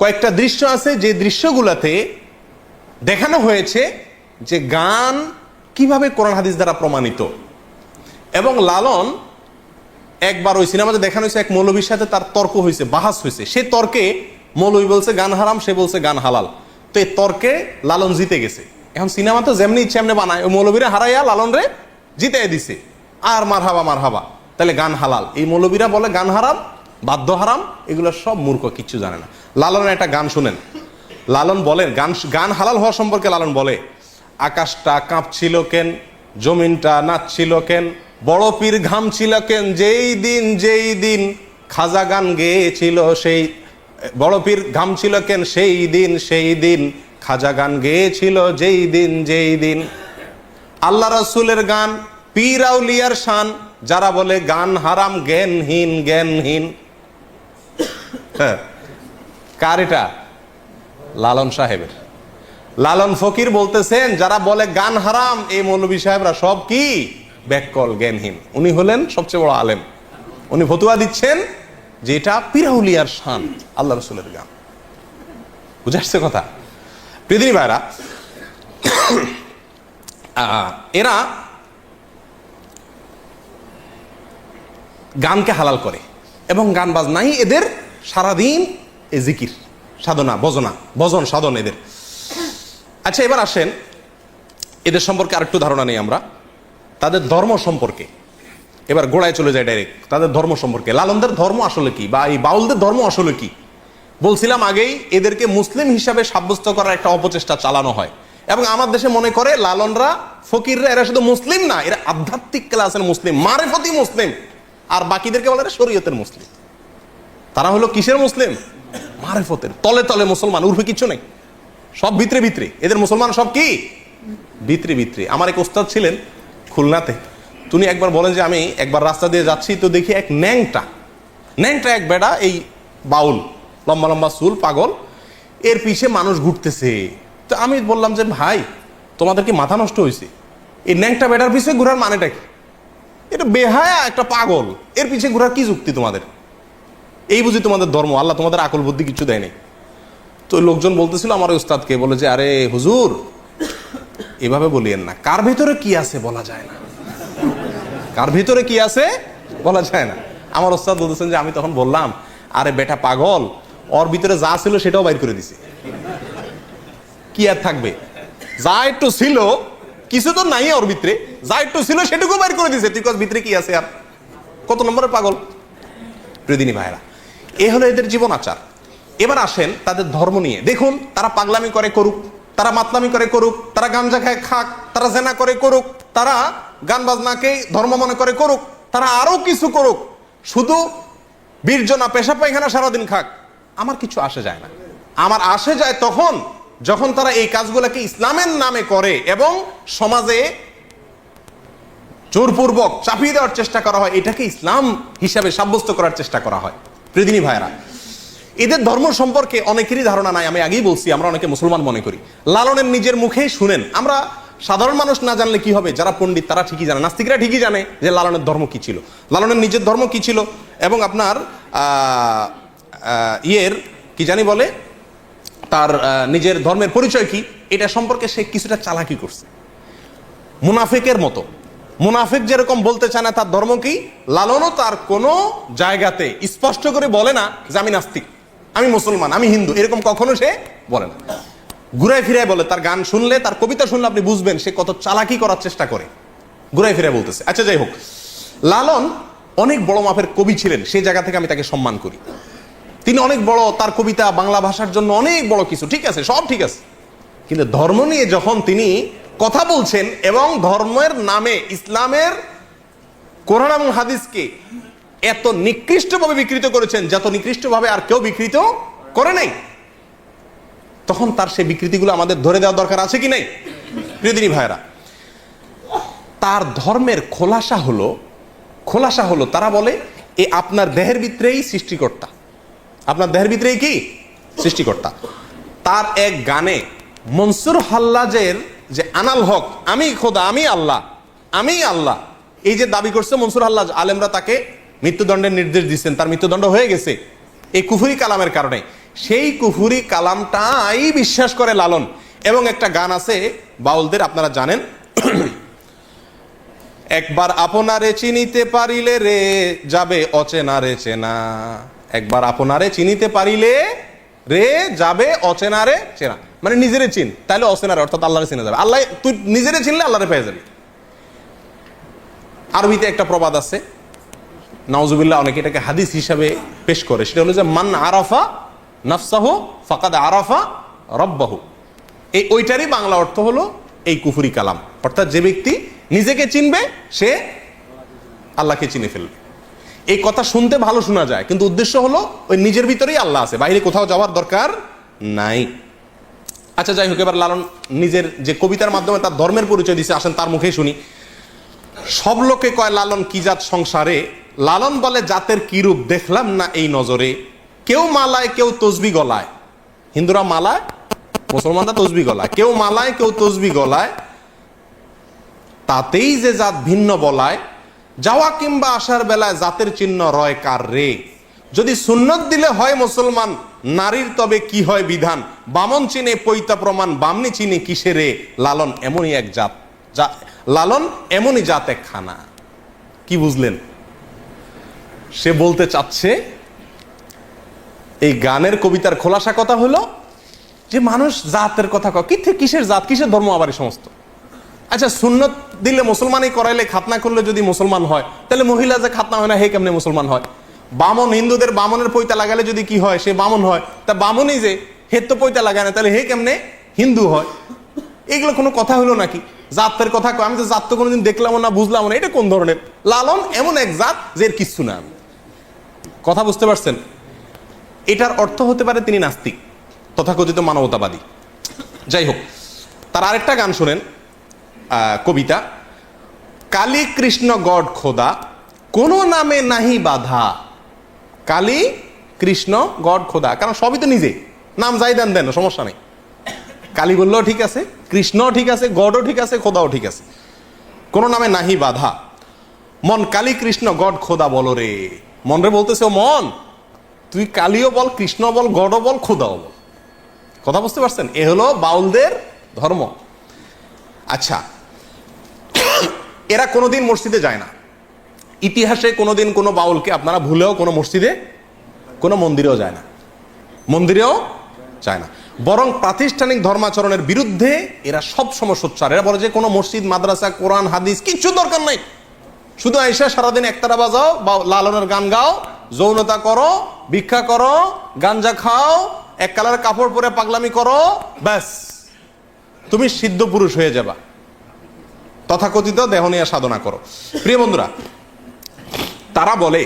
কয়েকটা দৃশ্য আছে, যে দৃশ্যগুলোতে দেখানো হয়েছে যে গান কিভাবে কোরআন হাদিস দ্বারা প্রমাণিত। এবং লালন একবার ওই সিনেমাতে দেখানো হয়েছে, এক মৌলবীর সাথে তার তর্ক হয়েছে, বাহাস হয়েছে। সে তর্কে মৌলবী বলছে গান হারাম, সে বলছে গান হালাল। তো এই তর্কে লালন জিতে গেছে। এখন সিনেমা তো যেমনি ইচ্ছে এমনি বানায়, ওই মৌলবীরা হারাইয়া লালন রে জিতে দিছে, আর মারহাবা, তাহলে গান হালাল। এই মৌলবীরা বলে গান হারাম, বাদ্য হারাম, এগুলো সব মূর্খ, কিচ্ছু জানে না। লালনের একটা গান শুনেন, লালন বলেন গান হালাল হওয়া সম্পর্কে লালন বলে, আকাশটা কাঁপছিল কেন, জমিনটা নাচছিল কেন, বড় পীর ঘামছিল কেন, যেই দিন খাজা গান গেয়েছিল, সেই বড় পীর ঘামছিল কেন, সেই দিন খাজা গান গেয়েছিল, যেই দিন আল্লাহ রাসূলের গান, পীর আউলিয়ার শান, যারা বলে গান হারাম জ্ঞানহীন। হ্যাঁ, কার এটা? লালন সাহেবের। লালন ফকির বলতেছেন যারা বলে গান হারাম, এই মৌলভী সাহেবরা সব কি ব্যাককল, জ্ঞানহীন। উনি হলেন সবচেয়ে বড় আলেম, উনি ফতুয়া দিচ্ছেন যে এটা পীরাউলিয়ার শান, আল্লাহ রাসূলের গান। বুঝে আসছে কথা? প্রিয়দিনী ভাইরা, এরা গানকে হালাল করে এবং গান বাজনাই এদের সারাদিন এ জিকির সাধনা, ভজন সাধন এদের। আচ্ছা, এবার আসেন এদের সম্পর্কে আরেকটু ধারণা নেই আমরা, তাদের ধর্ম সম্পর্কে। এবার গোড়ায় চলে যায় ডাইরেক্ট, তাদের ধর্ম সম্পর্কে। লালনদের ধর্ম আসলে কি, বা এই বাউলদের ধর্ম আসলে কি? বলছিলাম আগেই, এদেরকে মুসলিম হিসাবে সাব্যস্ত করার একটা অপচেষ্টা চালানো হয়। এবং আমার দেশে মনে করে লালনরা, ফকিররা, এরা শুধু মুসলিম না, এরা আধ্যাত্মিক ক্লাসের মুসলিম, মারেফতি মুসলিম। আর বাকিদেরকে বলে শরীয়তের মুসলিম। তারা হলো কিসের মুসলিম? মারেফতের, তলে তলে মুসলমান, উর্ফে কিছু নেই, সব ভিতরে। এদের মুসলমান সব কি ভিতরে। আমার এক ওস্তাদ ছিলেন খুলনাতে, তিনি একবার বলেন যে আমি একবার রাস্তা দিয়ে যাচ্ছি, তো দেখি এক ন্যাংটা এক বেড়া, এই বাউল, লম্বা চুল, পাগল, এর পিছে মানুষ ঘুরতেছে। তো আমি বললাম যে ভাই, তোমাদের কি মাথা নষ্ট হয়েছে? এই ন্যাংটা বেড়ার পিছিয়ে ঘোরার মানেটা কি? এটা বেহায়া একটা পাগল, এর পিছিয়ে ঘোরার কি যুক্তি তোমাদের? এই বুঝি তোমাদের ধর্ম? আল্লাহ তোমাদের আকল বুদ্ধি কিছু দেয়নি। তো লোকজন বলতেছিল আমার উস্তাদকে, বলে যে আরে হুজুর, এভাবে বলিয়েন না, কার ভেতরে কি আছে বলা যায় না, কার ভিতরে কি আছে বলা যায় না। আমার উস্তাদ বলতেছেন যে আমি তখন বললাম, আরে বেটা পাগল, ওর ভিতরে যা ছিল সেটাও বাইর করে দিছে, কি আর থাকবে? যা একটু ছিল, কিছু তো নাই ওর ভিতরে, যা একটু ছিল সেটুকু বাইর করে দিছে, তুই ভিতরে কি আছে? আর কত নম্বরের পাগল? প্রিয়দিনী ভাইরা, এ হলো এদের জীবন আচার। এবার আসেন তাদের ধর্ম নিয়ে। দেখুন, তারা পাগলামি করে করুক, তারা মাতলামি করে করুক, তারা গাঞ্জা খায় খাক, তারা জেনা করে করুক, তারা গান বাজনাকে ধর্ম মনে করে করুক, তারা আরো কিছু করুক, শুধু বীর্জনা পেশাব পায়খানা সারাদিন খাক, আমার কিছু আসে যায় না। আমার আসে যায় তখন যখন তারা এই কাজগুলোকে ইসলামের নামে করে এবং সমাজে জোরপূর্বক চাপিয়ে দেওয়ার চেষ্টা করা হয়, এটাকে ইসলাম হিসাবে সাব্যস্ত করার চেষ্টা করা হয়। প্রিয়দিনী ভাইরা, এদের ধর্ম সম্পর্কে অনেকেরই ধারণা নাই। আমি আগেই বলছি, আমরা অনেকে মুসলমান মনে করি। লালনের নিজের মুখেই শুনেন, আমরা সাধারণ মানুষ না জানলে কি হবে, যারা পণ্ডিত তারা ঠিকই জানে, নাস্তিকরা ঠিকই জানে যে লালনের ধর্ম কি ছিল, লালনের নিজের ধর্ম কি ছিল। এবং আপনার ইয়ের কি জানি বলে, তার নিজের ধর্মের পরিচয় কি, এটা সম্পর্কে সে কিছুটা চালাকি করছে। মুনাফিকের মতো, মুনাফিক যেরকম বলতে চায় না তার ধর্ম কি, লালনও তার কোনো জায়গাতে স্পষ্ট করে বলে না যে আমি নাস্তিক, আমি মুসলমান, আমি হিন্দু, এরকম কখনো সে বলে না। ঘুরাই ফিরাই বলে। তার গান শুনলে, তার কবিতা শুনলে আপনি বুঝবেন সে কত চালাকি করার চেষ্টা করে, ঘুরাই ফিরাই বলতেছে। আচ্ছা যাই হোক, লালন অনেক বড় মাপের কবি ছিলেন, সেই জায়গা থেকে আমি তাকে সম্মান করি। তিনি অনেক বড়, তার কবিতা বাংলা ভাষার জন্য অনেক বড় কিছু, ঠিক আছে, সব ঠিক আছে। কিন্তু ধর্ম নিয়ে যখন তিনি কথা বলছেন এবং ধর্মের নামে ইসলামের কোরআন এবং হাদিসকে এত নিকৃষ্টভাবে বিকৃত করেছেন, যত নিকৃষ্টভাবে আর কেউ বিকৃত করে নাই, তখন তার সেই বিকৃতিগুলো আমাদের ধরে দেওয়া দরকার আছে কি নাই? প্রিয়দিনী ভাইরা, তার ধর্মের খোলাসা হলো তারা বলে এ আপনার দেহের ভিতরেই সৃষ্টিকর্তা, আপনার দেহের ভিতরেই কি সৃষ্টিকর্তা। তার এক গানে মনসুর হাল্লাজের যে আনাল হক, আমি খোদা, আমি আল্লাহ, আমি আল্লাহ, এই যে দাবি করছে মনসুর হাল্লাজ, আলেমরা তাকে মৃত্যুদণ্ডের নির্দেশ দিচ্ছেন, তার মৃত্যুদণ্ড হয়ে গেছে এই কুফরি কালামের কারণে। সেই কুফরি কালামটাই বিশ্বাস করে লালন। এবং একটা গান আছে বাউলদের, আপনারা জানেন, একবার আপনারে চিনিতে পারিলে রে যাবে অচেনারে চেনা, একবার আপনারে চিনিতে পারিলে রে যাবে অচেনারে চেনা, মানে নিজেরে চিন তাহলে অচেনারে অর্থাৎ আল্লাহরে চিনা যাবে। আল্লাহ, তুই নিজেরে চিনলে আল্লাহরে পেয়ে যাবি। আরবিতে একটা প্রবাদ আছে, নাউজুবিল্লাহ, অনেকে এটাকে হাদিস হিসাবে পেশ করে, সেটা হলো যে মান আরাফা নাফসাহু ফাকাদ আরাফা রব্বাহু। এই ওইটারই বাংলা অর্থ হলো এই কুফরি কালাম, অর্থাৎ যে ব্যক্তি নিজেকে চিনবে সে আল্লাহকে চিনে ফেলবে। এই কথা শুনতে ভালো শোনা যায়, কিন্তু উদ্দেশ্য হলো ওই নিজের ভিতরেই আল্লাহ আছে, বাইরে কোথাও যাওয়ার দরকার নাই। আচ্ছা যাই হোক, এবার লালন নিজের যে কবিতার মাধ্যমে তার ধর্মের পরিচয় দিচ্ছে, আসেন তার মুখেই শুনি। সব লোকে কয় লালন কি জাত সংসারে, লালন বলে জাতের কি রূপ দেখলাম না এই নজরে, কেউ মালায় কেউ তসবি গলায়, হিন্দুরা মালায়, মুসলমানরা তসবি গলায়, কেউ মালায় কেউ তসবি গলায়, তাতেই যে জাত ভিন্ন বলায়, যাওয়া কিংবা আসার বেলায় জাতের চিহ্ন রয় কার রে, যদি সুন্নত দিলে হয় মুসলমান, নারীর তবে কি হয় বিধান, বামন চিনে পৈতা প্রমাণ, বামনি চিনে কিসে রে, লালন এমনই এক জাত, লালন এমনই জাত এক খানা। কি বুঝলেন? সে বলতে চাচ্ছে এই গানের কবিতার খোলাসা কথা হলো যে মানুষ জাতের কথা কয়, কিসের জাত, কিসের ধর্ম আবার এই সমস্ত। আচ্ছা, সুন্নত দিলে মুসলমানই করাইলে, খাতনা করলে যদি মুসলমান হয়, তাহলে মহিলা যে খাতনা হয় না হে কেমনে মুসলমান হয়? বামন, হিন্দুদের বামনের পৈতা লাগালে যদি কি হয়, সে বামন হয়, তা বামনই যে হে তো পৈতা লাগায় না, তাহলে হে কেমনে হিন্দু হয়? এগুলো কোনো কথা হলো নাকি? জাতের কথা কয়, আমি তো জাত তো কোনোদিন দেখলাম না, বুঝলাম না, এটা কোন ধরনের? লালন এমন এক জাত যে এর কিচ্ছু না। কথা বুঝতে পারছেন? এটার অর্থ হতে পারে তিনি নাস্তিক, তথাকথিত মানবতাবাদী। যাই হোক, তার আরেকটা গান শোনেন, কবিতা, কালী কৃষ্ণ গড খোদা কোন নামে নাহি বাধা, কালী কৃষ্ণ গড খোদা, কারণ সবই তো নিজে, নাম যাই দেন দেন, সমস্যা নেই। কালী বললেও ঠিক আছে, কৃষ্ণও ঠিক আছে, গডও ঠিক আছে, খোদাও ঠিক আছে, কোন নামে নাহি বাধা, মন কালী কৃষ্ণ গড খোদা বলো রে, মন রে বলতেছে, ও মন তুই কালীও বল, কৃষ্ণ বল, গডও বল, খোদাও বল। কথা বুঝতে পারছেন? এ হলো বাউলদের ধর্ম। আচ্ছা, এরা কোনোদিন মসজিদে যায় না, ইতিহাসে কোনোদিন কোনো বাউলকে আপনারা ভুলেও কোনো মসজিদে, কোনো মন্দিরেও যায় না, মন্দিরেও যায় না, বরং প্রাতিষ্ঠানিক ধর্মাচরণের বিরুদ্ধে এরা সবসময় সোচ্চার। এরা বলে যে কোনো মসজিদ, মাদ্রাসা, কোরআন, হাদিস কিচ্ছু দরকার নাই, শুধু আইসা সারাদিন একতারা বাজাও বা লালনের গান গাও, যৌনতা করো, ভিক্ষা করো, গাঞ্জা খাও, এক কালার কাপড় পরে পাগলামি করো, ব্যাস তুমি সিদ্ধ পুরুষ হয়ে যাবা, তথাকথিত দেহনিয়া সাধনা করো। প্রিয় বন্ধুরা, তারা বলে,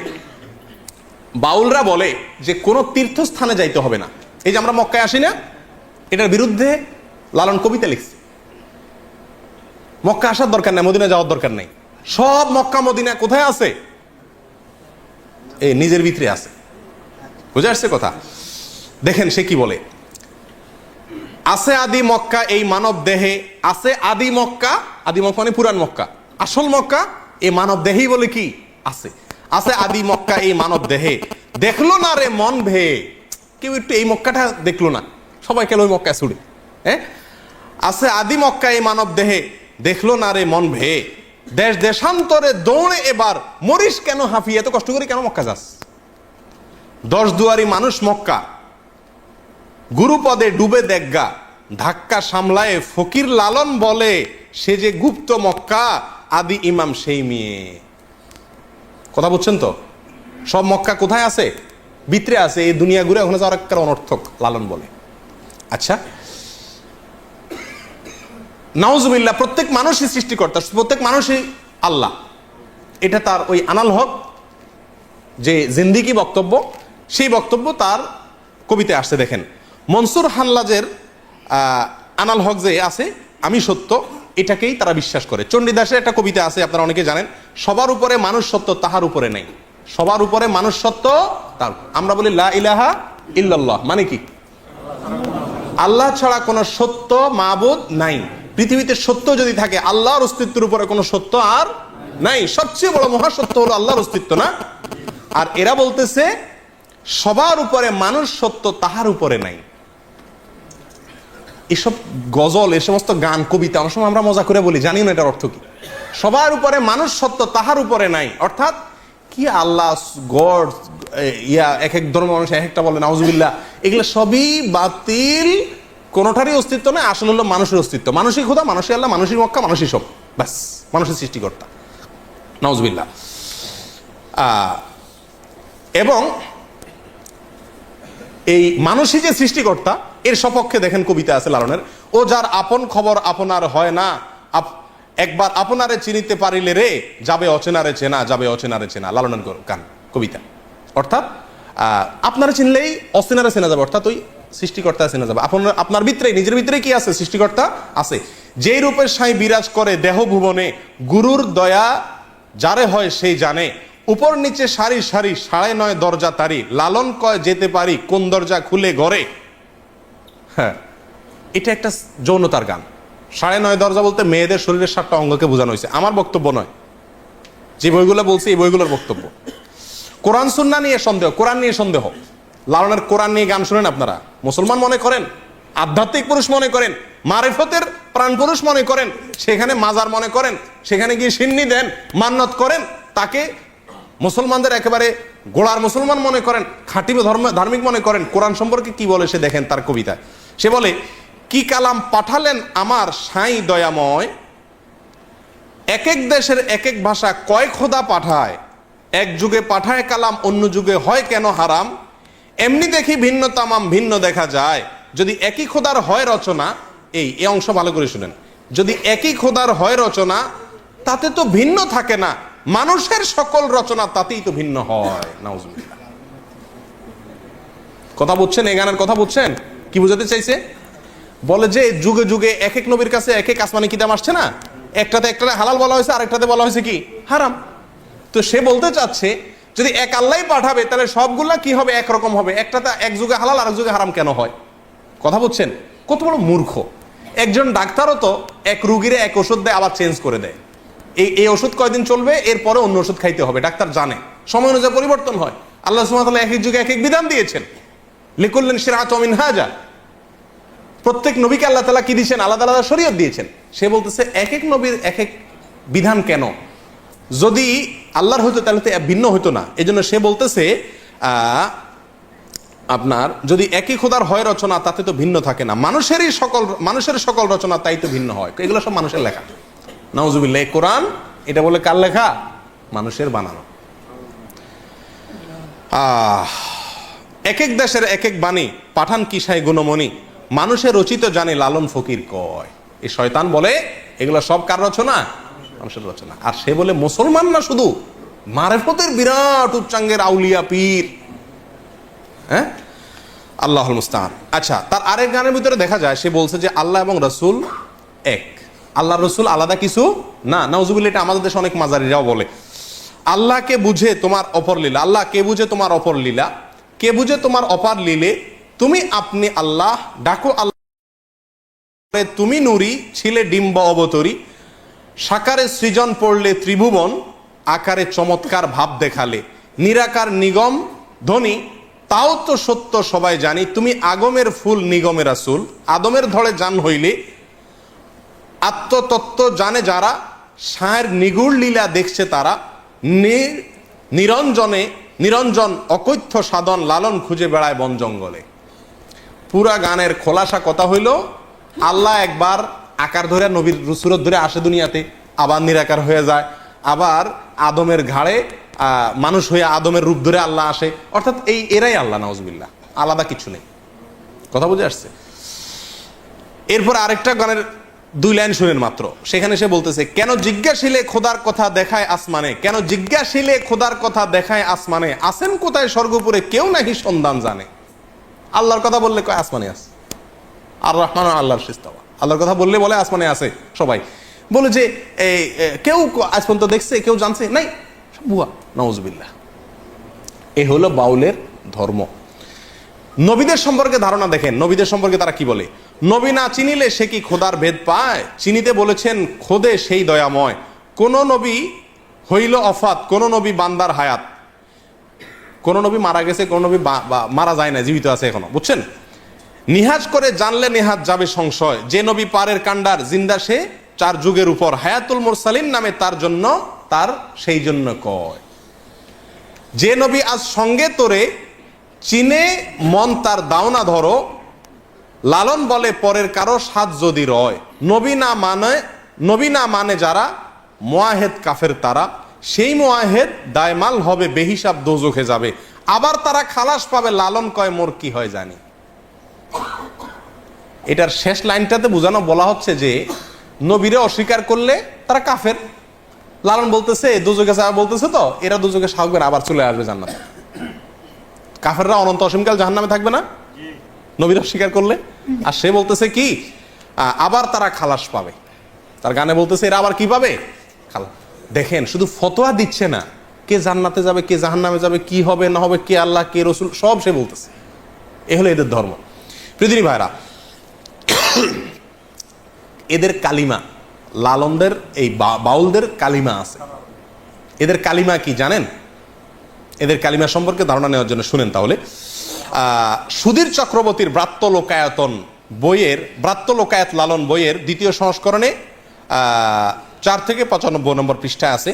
বাউলরা বলে যে কোনো তীর্থস্থানে যাইতে হবে না। এই যে আমরা মক্কায় আসি না, এটার বিরুদ্ধে লালন কবিতা লিখছে। মক্কা আসার দরকার নাই, মদিনা যাওয়ার দরকার নাই, সব মক্কা মদিনা কোথায় আছে? এই নিজের ভিতরে আছে। বুঝে আসছে কথা? দেখেন সে কি বলে, আছে আদি মক্কা এই মানব দেহে, আছে আদি মক্কা, আদি মক্কা মানে পুরান মক্কা, আসল মক্কা এই মানব দেহেই বলে কি আছে, আছে আদি মক্কা এই মানব দেহে, দেখলো না রে মন ভে। কেউ একটু এই মক্কাটা দেখলো না, সবাই কেন ওই মক্কা ছুড়ে। হ্যাঁ, আছে আদি মক্কা এই মানব দেহে, দেখলো না রে মন ভে। দেশ দেশান্তরে দৌড়ে এবার, মরিস কেন হাফিয়ে, এত কষ্ট করে কেন মক্কা যাস। 10 দুয়ারি মানুষ মক্কা, গুরুপদে ডুবে দেখগা। ধাক্কা সামলায় ফকির লালন বলে, সে যে গুপ্ত মক্কা, আদি ইমাম সেই মেয়ে। কথা বুঝছেন তো? সব মক্কা কোথায় আছে? ভিতরে আছে, এই দুনিয়া ঘুরে ওখানে যাওয়ার একটা অনর্থক, লালন বলে। আচ্ছা, নাউজুবিল্লাহ, প্রত্যেক মানুষই সৃষ্টিকর্তা, প্রত্যেক মানুষই আল্লাহ। এটা তার ওই আনাল হক যে জিন্দিগি বক্তব্য, সেই বক্তব্য তার কবিতায় আসছে। দেখেন, মনসুর হাল্লাজের আনাল হক যে আছে, আমি সত্য, এটাকেই তারা বিশ্বাস করে। চণ্ডীদাসের একটা কবিতা আছে, আপনারা অনেকে জানেন, সবার উপরে মানুষ সত্য, তাহার উপরে নেই। সবার উপরে মানুষ সত্য, তার। আমরা বলি লা ইলাহা ইল্লাল্লাহ, মানে কি? আল্লাহ ছাড়া কোনো সত্য মাবুদ নাই। পৃথিবীতে সত্য যদি থাকে, আল্লাহর অস্তিত্বের উপরে কোনো সত্য আর নাই। সবচেয়ে বড় মহাসত্য হলো আল্লাহর অস্তিত্ব, না? আর এরা বলতেছে সবার উপরে মানুষ সত্য, তাহার উপরে নাই। এসব গজল, এ সমস্ত গান, কবিতা অনেক সময় আমরা মজা করে বলি, জানি না এটার অর্থ কি। সবার উপরে মানুষ সত্য, তাহার উপরে নাই, অর্থাৎ কি আল্লাহ, গড, এক এক ধর্মের মানুষ এক একটা বলে, নাউজুবিল্লাহ, এগুলো সবই বাতিল, কোনোটারই অস্তিত্ব নয়। আসলে হলো মানুষের অস্তিত্ব। মানুষই খোদা, মানুষই আল্লাহ, মানুষই মক্কা, মানুষই সব, ব্যাস, মানুষের সৃষ্টিকর্তা, নাউজুবিল্লাহ। এবং এই মানুষই যে সৃষ্টিকর্তা, এর সপক্ষে দেখেন কবিতা আছে লালনের, ও যার আপন খবর আপনার হয় না, একবার আপনারে চিনিতে পারিলে রে, যাবে অচেনারে চেনা, যাবে অচেনারে চেনা। লালনের গান, কবিতা। অর্থাৎ আপনারা চিনলেই অচেনারে চেনা যাবে, অর্থাৎ ওই সৃষ্টিকর্তা চেনা যাবে। আপনার ভিতরে, নিজের ভিতরে কি আছে? সৃষ্টিকর্তা আছে। যেই রূপে সাই বিরাজ করে দেহ ভুবনে, গুরুর দয়া যারে হয় সেই জানে। উপর নিচে সারি সারি 9.5 দরজা তারি, লালন কয় যেতে পারি কোন দরজা খুলে ঘরে। হ্যাঁ, এটা একটা যৌনতার গান। 9.5 দরজা বলতে মেয়েদের শরীরের 7টা অঙ্গকে বোঝানো হয়েছে। আমার বক্তব্য নয়, যে বইগুলো বলছি এই বইগুলোর বক্তব্য। কোরআন সুন্নাহ নিয়ে সন্দেহ, কোরআন নিয়ে সন্দেহ। লালনের কোরআন নিয়ে গান শুনেন আপনারা, মুসলমান মনে করেন, আধ্যাত্মিক পুরুষ মনে করেন, মারিফতের প্রাণ পুরুষ মনে করেন, সেখানে মাজার মনে করেন, সেখানে গিয়ে সিন্নি দেন, মান্নত করেন, তাকে মুসলমানদের একেবারে গোড়ার মুসলমান মনে করেন, খাঁটি ধার্মিক মনে করেন। কোরআন সম্পর্কে কি বলে সে দেখেন তার কবিতায়। সে বলে, কি কালাম পাঠালেন আমার সাই দয়াময়, এক এক দেশের এক এক ভাষা কয় খোদা পাঠায়, এক যুগে পাঠায় কালাম, অন্য যুগে হয় কেন হারাম। এমনি দেখি ভিন্ন তামাম ভিন্ন দেখা যায়, যদি একই খোদার হয় রচনা। এই অংশ ভালো করে শুনেন, যদি একই খোদার হয় রচনা, তাতে তো ভিন্ন থাকে না, মানুষের সকল রচনা তাতেই তো ভিন্ন হয়। নাউজুবিল্লাহ। কথা বুঝছেন? এই গানের কথা বুঝছেন? কি বুঝাতে চাইছে? বলে যে যুগে যুগে এক এক নবীর কাছে এক এক আসমানি কিতাব আসছে না, একটাতে হালাল বলা হয়েছে, আরেকটাতে বলা হয়েছে কি হারাম। তো সে বলতে চাচ্ছে, যদি এক আল্লাহ পাঠাবে তাহলে সবগুলা কি হবে? একরকম হবে। একটাতে এক যুগে হালাল, আরেক যুগে হারাম কেন হয়? কথা বুঝছেন? কত বড় মূর্খ একজন ডাক্তারও তো এক রুগীরে এক ওষুধ দেয়, আবার চেঞ্জ করে দেয়। এই ওষুধ কয়দিন চলবে, এরপরে অন্য ওষুধ খাইতে হবে। ডাক্তার জানে সময় অনুযায়ী পরিবর্তন হয়। আল্লাহ সুবহানাহু ওয়া তাআলা এক এক যুগে এক এক বিধান দিয়েছেন। লিকুল্লিন শিরআতুম মিনহাজা, প্রত্যেক নবীকে আল্লাহ তাআলা কি দিয়েছেন? আলাদা আলাদা শরীয়ত দিয়েছেন। সে বলতেছে এক এক নবীর এক এক বিধান কেন? যদি আল্লাহর হইতো তাহলে তো ভিন্ন হইতো না। এজন্য সে বলতেছে আপনার যদি একই খোদার হয় রচনা, তাতে তো ভিন্ন থাকে না, মানুষের সকল রচনা তাই তো ভিন্ন হয়। এগুলো সব মানুষের লেখা। নাউজুবিল্লাহ। কোরআন এটা বলে কার লেখা? মানুষের বানানো। এক এক দেশের এক এক বাণী, পাঠান কিসায় গুণমণি, মানুষের রচিত জানে লালন ফকির কয়। এই শয়তান বলে এগুলো সব কার রচনা? মানুষের রচনা। আর সে বলে মুসলমান না, শুধু মারেফতের বিরাট উচ্চাঙ্গের আউলিয়া পীর। হ্যাঁ, আল্লাহুল মুস্তাআন। আচ্ছা, তার আরেক গানের ভিতরে দেখা যায় সে বলছে যে আল্লাহ এবং রাসূল এক, আল্লাহ রসুল আলাদা কিছু না। নাউজুবিল্লাহ। এটা আমাদের দেশে অনেক মাজারিরাও বলে। আল্লাহকে বুঝে তোমার অপর লীলা, আল্লাহ কে বুঝে তোমার অপর লীলা, কে বুঝে তোমার অপার লীলে, তুমি আপনি আল্লাহ ডাকো আল্লাহ, তুমি নুরি ছিলে ডিম্ব অবতরী, সাকারে সৃজন পড়লে ত্রিভুবন, আকারে চমৎকার ভাব দেখালে, নিরাকার নিগম ধ্বনি, তাও তো সত্য সবাই জানি, তুমি আগমের ফুল নিগমের রাসূল, আদমের ধরে জান হইলে, আত্মতত্ত্ব জানে যারা, সায়ের নিগুড় লীলা দেখছে তারা, নিরঞ্জন অকথ্য সাধন লালন খুঁজে বেড়ায় বন জঙ্গলে। পুরা গানের খোলাসা কথা হইল, আল্লাহ একবার আকার ধরে নবীর সুরত ধরে আসে দুনিয়াতে, আবার নিরাকার হয়ে যায়, আবার আদমের ঘাড়ে মানুষ হয়ে আদমের রূপ ধরে আল্লাহ আসে, অর্থাৎ এরাই আল্লাহ, নাউজুবিল্লাহ, আলাদা কিছু নেই। কথা বুঝে আসছে? এরপর আরেকটা গানের 2 লাইন শুনেন মাত্র, সেখানে সে বলতেছে, কেন জিজ্ঞাসিলে খোদার কথা দেখায় আসমানে, কেন জিজ্ঞাসিলে খোদার কথা দেখায় আসমানে, আসেন কোথায় স্বর্গপুরে কেউ নাকি সন্ধান জানে। আল্লাহর কথা বললে কয় আসমানে আছে, আর রহমান আল্লাহর সিস্তাওয়া, আল্লাহর কথা বললে বলে আসমানে আছে সবাই, বলে যে কেউ আজ পর্যন্ত দেখছে, কেউ জানছে নাই, বুয়া, নাউজুবিল্লাহ। এ হলো বাউলের ধর্ম। নবীদের সম্পর্কে ধারণা দেখেন, নবীদের সম্পর্কে তারা কি বলে, নবী না চিনিলে সে কি খোদার ভেদ পায়, চিনিতে বলেছেন খোদে সেই দয়াময়, কোন নবী হইল অফাত, কোন নবী বান্দার হায়াত, কোন নবী মারা গেছে, কোন নবী মারা যায় না, জীবিত আছে এখনো, বুঝছেন? নিহাজ করে জানলে নেহাজ যাবে সংশয়, যে নবী পারের কান্ডার জিন্দা সে 4 যুগের উপর, হায়াতুল মুরসালিন নামে তার জন্য, তার সেই জন্য কয়, যে নবী আজ সঙ্গে তোরে চিনে মন তার দাওনা ধরো, লালন বলে পরের কারো সাথ যদি রয়, নবী না মানে যারা মুয়াহেদ কাফের তারা, সেই মুয়াহেদ দায়মাল হবে বেহিসাব দোজখে যাবে, আবার তারা খালাস পাবে, লালন কয় মোর কি হয় জানি। এটার শেষ লাইনটাতে বোঝানো বলা হচ্ছে যে নবীরে অস্বীকার করলে তারা কাফের, লালন বলতেছে দোজখে যাবে বলতেছে, তো এরা দোজখে সাহস করে আবার চলে আসবে জান্নাতে। কাফেররা অনন্ত অসীমকাল জাহান্নামে থাকবে না নবীর অস্বীকার করলে, আর সে বলতেছে কি আবার তারা খালাস পাবে। তার গানে বলতেছে এরা আবার কি পাবে, খালাস। দেখেন, শুধু ফতোয়া দিচ্ছে না, কে জান্নাতে যাবে কে জাহান্নামে যাবে, কি হবে না হবে, কে আল্লাহ কে রসুল, সব সে বলতেছে। এ হলো এদের ধর্ম। পৃথিবী ভাইরা, এদের কালিমা, লালনদের এই বাউলদের কালিমা আছে। এদের কালিমা কি জানেন? এদের কালিমা সম্পর্কে ধারণা নেওয়ার জন্য শুনেন তাহলে। সুধীর চক্রবর্তীর ব্রাত্য লোকায়তন বইয়ের, ব্রাত্য লোকায়ত লালন বইয়ের 2য় সংস্করণে 4 থেকে 95 নম্বর পৃষ্ঠায় আছে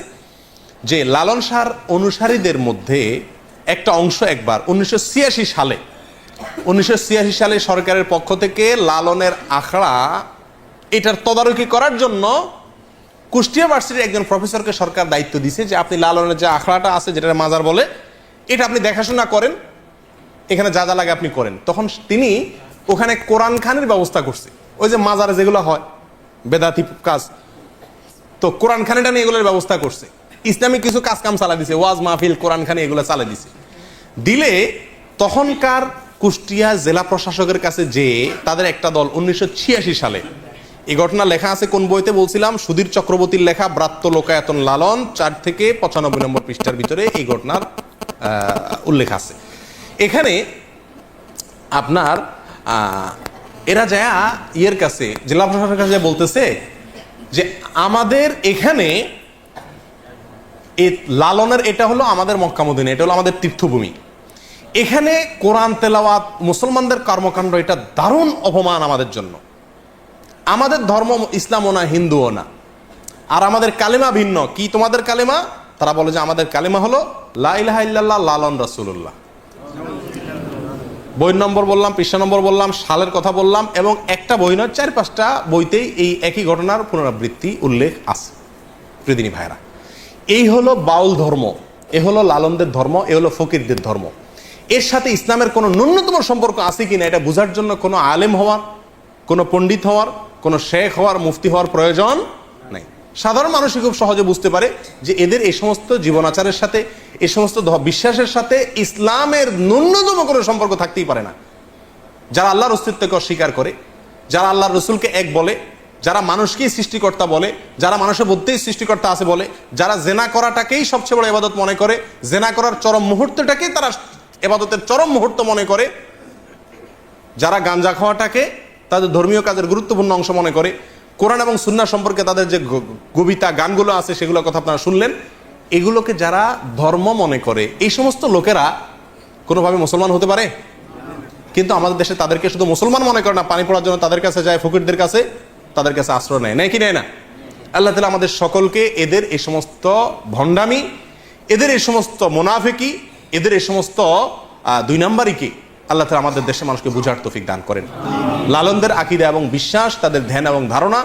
যে লালন শাহর অনুসারীদের মধ্যে একটা অংশ একবার 1986 সালে সরকারের পক্ষ থেকে লালনের আখড়া এটার তদারকি করার জন্য কুষ্টিয়া ভার্সিটির একজন প্রফেসরকে সরকার দায়িত্ব দিয়েছে যে আপনি লালনের যে আখড়াটা আছে, যেটা মাজার বলে, এটা আপনি দেখাশোনা করেন, এখানে যা যা লাগে আপনি করেন। তখন তিনি ওখানে কোরআন খানের ব্যবস্থা করছে, ওই যে মাজারে যেগুলো হয় বেদাতি কাজ, তো কোরআন খানিটা নিয়ে এগুলোর ব্যবস্থা করছে, ইসলামিক কিছু কাজ কাম চালা দিছে, ওয়াজ মাহফিল কোরআন খানি এগুলো চালা দিছে। দিলে তখনকার কুষ্টিয়া জেলা প্রশাসকের কাছে যে তাদের একটা দল 1986 সালে, এই ঘটনা লেখা আছে কোন বইতে বলছিলাম, সুধীর চক্রবর্তীর লেখা ব্রাত্য লোকায়তন লালন 4 থেকে 95 নম্বর পৃষ্ঠার ভিতরে এই ঘটনার উল্লেখ আছে। এখানে আপনার এরা যায় ইয়ের কাছে, জেলা প্রশাসনের কাছে বলতেছে যে আমাদের এখানে লালনের এটা হলো আমাদের মক্কা মদিনা, এটা হলো আমাদের তীর্থভূমি, এখানে কোরআন তেলাওয়াত মুসলমানদের কর্মকাণ্ড এটা দারুণ অপমান আমাদের জন্য। আমাদের ধর্ম ইসলামও না হিন্দুও না, আর আমাদের কালেমা ভিন্ন। কি তোমাদের কালেমা? তারা বলে যে আমাদের কালেমা হলো লা ইলাহা ইল্লাল্লাহ লালন রাসূলুল্লাহ। বই নম্বর বললাম, পৃষ্ঠা নম্বর বললাম, সালের কথা বললাম, এবং একটা বই নয় 4-5টা বইতেই এই একই ঘটনার পুনরাবৃত্তি উল্লেখ আছে। প্রিয়দিনী ভাইরা, এই হলো বাউল ধর্ম, এ হলো লালনদের ধর্ম, এ হলো ফকিরদের ধর্ম। এর সাথে ইসলামের কোনো ন্যূনতম সম্পর্ক আছে কিনা এটা বোঝার জন্য কোনো আলেম হওয়ার, কোনো পণ্ডিত হওয়ার, কোনো শেখ হওয়ার, মুফতি হওয়ার প্রয়োজন নাই। সাধারণ মানুষই খুব সহজে বুঝতে পারে যে এদের এই সমস্ত জীবনাচারের সাথে, এই সমস্ত বিশ্বাসের সাথে ইসলামের ন্যূনতম কোনো সম্পর্ক থাকতেই পারে না। যারা আল্লাহর অস্তিত্বকে অস্বীকার করে, যারা আল্লাহর রসুলকে এক বলে, যারা মানুষকেই সৃষ্টিকর্তা বলে, যারা মানুষের মধ্যেই সৃষ্টিকর্তা আছে বলে, যারা জেনা করাটাকেই সবচেয়ে বড় ইবাদত মনে করে, জেনা করার চরম মুহূর্তটাকেই তারা ইবাদতের চরম মুহূর্ত মনে করে, যারা গাঞ্জা খাওয়াটাকে তাদের ধর্মীয় কাজের গুরুত্বপূর্ণ অংশ মনে করে, কোরআন এবং সুন্নাহ সম্পর্কে তাদের যে কবিতা গানগুলো আছে সেগুলোর কথা আপনারা শুনলেন, এগুলোকে যারা ধর্ম মনে করে এই সমস্ত লোকেরা কোনোভাবে মুসলমান হতে পারে? কিন্তু আমাদের দেশে তাদেরকে শুধু মুসলমান মনে করে না, পানি পড়ার জন্য তাদের কাছে যায়, ফকিরদের কাছে, তাদের কাছে আশ্রয় নেয় কি নেয় না? আল্লাহ তাআলা আমাদের সকলকে এদের এই সমস্ত ভণ্ডামি, এদের এই সমস্ত মুনাফিকি, এদের এই সমস্ত দুই নাম্বারিকে আল্লাহ তাআলা আমাদের দেশের মানুষকে বুঝার তৌফিক দান করেন। লালনদের আকীদা এবং বিশ্বাস, তাদের ধ্যান এবং ধারণা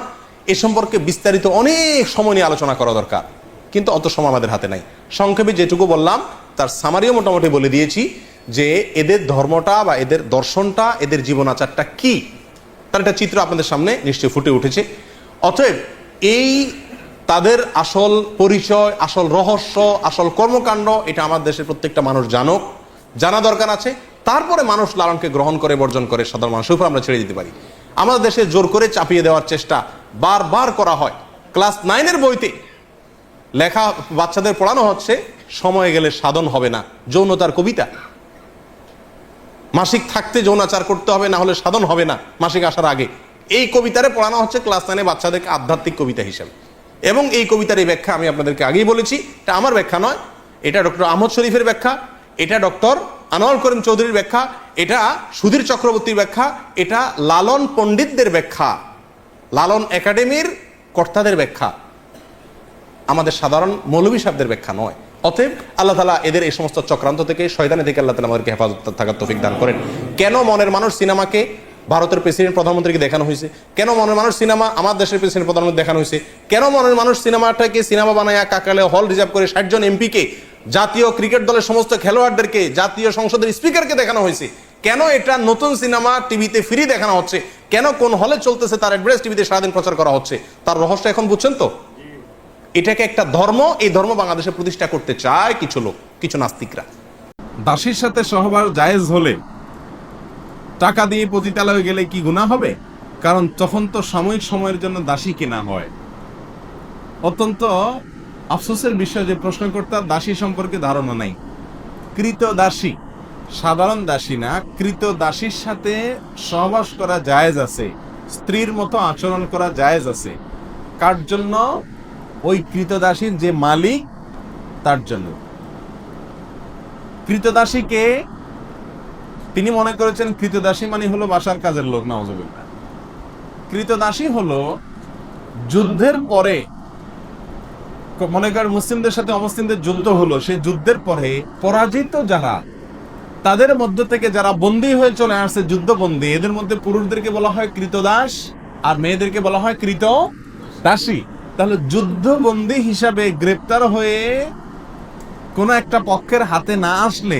এ সম্পর্কে বিস্তারিত অনেক সময় নিয়ে আলোচনা করা দরকার, কিন্তু অত সময় আমাদের হাতে নাই। সংক্ষেপে যেটুকু বললাম তার সামারিও মোটামুটি বলে দিয়েছি যে এদের ধর্মটা বা এদের দর্শনটা, এদের জীবনাচারটা কি, তার একটা চিত্র আপনাদের সামনে নিশ্চয়ই ফুটে উঠেছে। অতএব এই তাদের আসল পরিচয়, আসল রহস্য, আসল কর্মকাণ্ড এটা আমার দেশের প্রত্যেকটা মানুষ জানুক, জানা দরকার আছে। তারপরে মানুষ লালনকে গ্রহণ করে বর্জন করে সাধারণ মানুষের উপর আমরা ছেড়ে দিতে পারি। আমাদের দেশে জোর করে চাপিয়ে দেওয়ার চেষ্টা বারবার করা হয়। ক্লাস 9-এর বইতে লেখা বাচ্চাদের পড়ানো হচ্ছে সময় গেলে সাধন হবে না, যৌনতার কবিতা। মাসিক থাকতে যৌনাচার করতে হবে, না হলে সাধন হবে না মাসিক আসার আগে। এই কবিতারে পড়ানো হচ্ছে ক্লাস 9-এ বাচ্চাদেরকে আধ্যাত্মিক কবিতা হিসেবে। এবং এই কবিতার এই ব্যাখ্যা আমি আপনাদেরকে আগেই বলেছি, এটা আমার ব্যাখ্যা নয়, এটা ডক্টর আহমদ শরীফের ব্যাখ্যা, এটা ডক্টর আনোয়ার করিম চৌধুরীর ব্যাখ্যা, এটা সুধীর চক্রবর্তীর ব্যাখ্যা, এটা লালন পণ্ডিতদের ব্যাখ্যা, লালন একাডেমির কর্তাদের ব্যাখ্যা, আমাদের সাধারণ মৌলভী সাহেবদের ব্যাখ্যা নয়। অতএব আল্লাহ তাআলা এদের এই সমস্ত চক্রান্ত থেকে, শয়তানি থেকে আল্লাহ তাআলা আমাদেরকে হেফাজত থাকার তৌফিক দান করেন। কেন মনের মানুষ সিনেমাকে ভারতের প্রেসিডেন্ট প্রধানমন্ত্রীকে দেখানো হয়েছে? কেন মনের মানুষ সিনেমা আমার দেশের প্রেসিডেন্ট প্রধানমন্ত্রী দেখানো হয়েছে? কেন মনের মানুষ সিনেমাটাকে সিনেমা বানায় কাকালে হল রিজার্ভ করে 60 জন এমপিকে, জাতীয় ক্রিকেট দলের সমস্ত খেলোয়াড়দেরকে, জাতীয় সংসদের স্পিকারকে দেখানো হয়েছে? কেন এটা নতুন সিনেমা টিভিতে ফ্রি দেখানো হচ্ছে? কেন কোন হলে চলতেছে তার অ্যাড্রেস টিভিতে সারাদিন প্রচার করা হচ্ছে? তার রহস্য এখন বুঝছেন তো? এটাকে একটা ধর্ম, এই ধর্ম বাংলাদেশে প্রতিষ্ঠা করতে চায় কিছু লোক, কিছু নাস্তিকরা। দাসীর সাথে সহবাস জায়েজ হলে টাকা দিয়ে পতিতালয়ে গেলে কি গুনাহ হবে? কারণ তখন তো সাময়িক সময়ের জন্য দাসী কেনা হয়। অত্যন্ত আফসোসের বিষয় যে প্রশ্নকর্তার দাসী সম্পর্কে ধারণা নাই। কৃত দাসী, সাধারণ দাসী না, কৃত দাসীর সাথে সহবাস করা জায়েজ আছে, স্ত্রীর মতো আচরণ করা জায়েজ আছে। কার জন্য? ওই কৃতদাসীর যে মালিক তার জন্য। কৃতদাসীকে তিনি মনে করেছেন কৃতদাসী মানে হলো বাসার কাজের লোক। নাউজুবিল্লাহ। কৃতদাসী হলো যুদ্ধের পরে, মনে করেন মুসলিমদের সাথে অমুসলিমদের যুদ্ধ হলো, সেই যুদ্ধের পরে পরাজিত যারা, তাদের মধ্য থেকে যারা বন্দী হয়ে চলে আসছে, যুদ্ধবন্দী, এদের মধ্যে পুরুষদেরকে বলা হয় কৃতদাস আর মেয়েদেরকে বলা হয় কৃতদাসী। তাহলে যুদ্ধবন্দী হিসাবে গ্রেপ্তার হয়ে কোন একটা পক্ষের হাতে না আসলে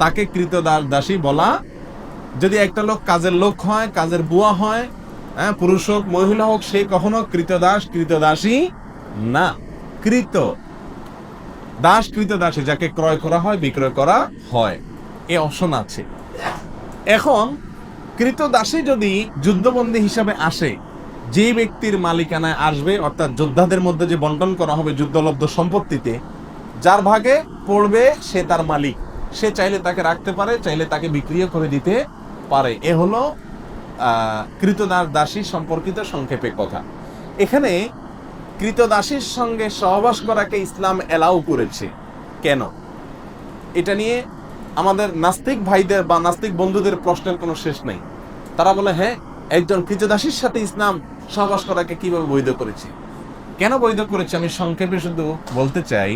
তাকে কৃতদাসী বলা। যদি একটা লোক কাজের লোক হয়, কাজের বুয়া হয়, পুরুষ হোক মহিলা হোক, সে কখনো কৃতদাসী না। কৃত দাস কৃতদাসী, যাকে ক্রয় করা হয়, বিক্রয় করা হয়, এ অপশন আছে। এখন কৃতদাসী যদি যুদ্ধবন্দী হিসাবে আসে, যে ব্যক্তির মালিকানায় আসবে, অর্থাৎ যোদ্ধাদের মধ্যে যে বন্টন করা হবে যুদ্ধলব্ধ সম্পত্তিতে, যার ভাগে পড়বে সে তার মালিক। সে চাইলে তাকে রাখতে পারে, চাইলে তাকে বিক্রিও করে দিতে পারে। এ হলো কৃতদাসী সম্পর্কিত সংক্ষেপে কথা। এখানে কৃতদাসীর সঙ্গে সহবাস করাকে ইসলাম এলাও করেছে কেন? এটা নিয়ে আমাদের নাস্তিক ভাইদের বা নাস্তিক বন্ধুদের প্রশ্নের কোনো শেষ নেই। তারা বলে, হ্যাঁ, একজন কৃতদাসীর সাথে ইসলাম সহবাস করাকে কিভাবে বৈধ করেছে? কেন বৈধ করেছে আমি সংক্ষেপে শুধু বলতে চাই।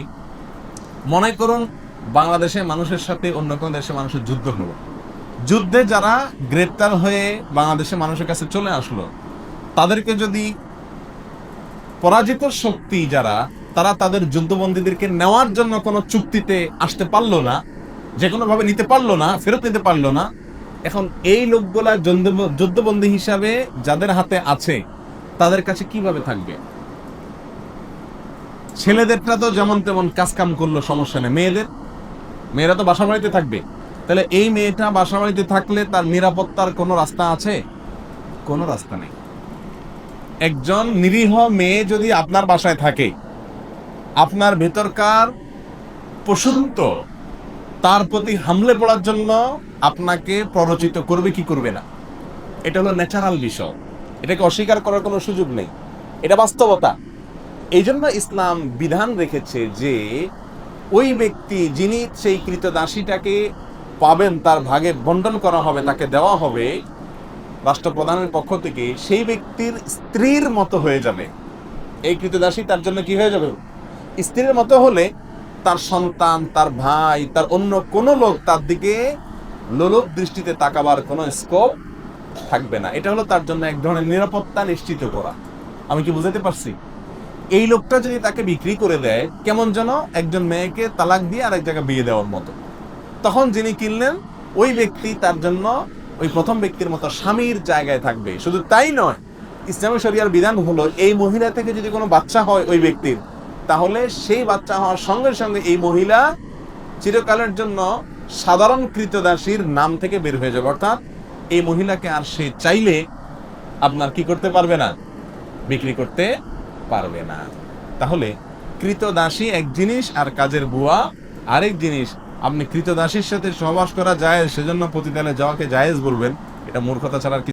মনে করুন বাংলাদেশের মানুষের সাথে অন্য কোন দেশের মানুষের যুদ্ধ হলো, যুদ্ধে যারা গ্রেপ্তার হয়ে বাংলাদেশের মানুষের কাছে চলে আসলো, তাদেরকে যদি পরাজিত শক্তি যারা, তারা তাদের যুদ্ধবন্দীদেরকে নেওয়ার জন্য কোনো চুক্তিতে আসতে পারলো না, যে কোনো ভাবে নিতে পারলো না, ফেরত নিতে পারলো না, এখন এই লোকগুলা যুদ্ধবন্দী হিসাবে যাদের হাতে আছে তাদের কাছে কিভাবে থাকবে? ছেলেদেরটা তো যেমন তেমন কাজকাম করলো, সমস্যা নেই। মেয়েরা তো বাসা বাড়িতে থাকবে। তাহলে এই মেয়েটা বাসা বাড়িতে থাকলে তার নিরাপত্তার কোনো রাস্তা আছে? কোনো রাস্তা নেই। একজন নিরীহ মেয়ে যদি আপনার বাসায় থাকে, আপনার ভেতরকার পশুত্ব তার প্রতি হামলে পড়ার জন্য আপনাকে প্ররোচিত করবে কি করবে না? এটা হলো ন্যাচারাল বিষয়, এটাকে অস্বীকার করার কোনো সুযোগ নেই, এটা বাস্তবতা। এই জন্য ইসলাম বিধান রেখেছে যে ওই ব্যক্তি যিনি সেই কৃতদাসীটাকে পাবেন, তার ভাগে বন্টন করা হবে, তাকে দেওয়া হবে রাষ্ট্রপ্রধানের পক্ষ থেকে, সেই ব্যক্তির স্ত্রীর মতো হয়ে যাবে। এই কৃতদাসী তার জন্য কি হয়ে যাবে? স্ত্রীর মতো হলে তার সন্তান, তার ভাই, তার অন্য কোনো লোক তার দিকে লোলুপ দৃষ্টিতে তাকাবার কোনো স্কোপ থাকবে না। এটা হলো তার জন্য এক ধরনের নিরাপত্তা নিশ্চিত করা। আমি কি বুঝাতে পারছি? এই লোকটা যদি তাকে বিক্রি করে দেয়, কেমন যেন একজন মেয়েকে তালাক দিয়ে আরেক জায়গায় বিয়ে দেওয়ার মতো। তখন যিনি কিনলেন ওই ব্যক্তি তার জন্য ওই প্রথম ব্যক্তির মতো স্বামীর জায়গায় থাকবে। শুধু তাই নয়, ইসলামী শরিয়ার বিধান হলো এই মহিলা থেকে যদি কোনো বাচ্চা হয় ওই ব্যক্তির, তাহলে সেই বাচ্চা হওয়ার সঙ্গে সঙ্গে এই মহিলা চিরকালের জন্য সাধারণ কৃতদাসীর নাম থেকে বের হয়ে যাবে। অর্থাৎ এই মহিলাকে আর সে চাইলে আপনার কি করতে পারবে না, বিক্রি করতে পারবে না। তাহলে কৃতদাসী এক জিনিস আর কাজের বুয়া আরেক জিনিস। আপনি কৃতদাসীর সাথে সহবাস করা যায় সেজন্য পতিতালয়ে যাওয়াকে জায়েজ বলবেন, এটা মূর্খতা ছাড়া আর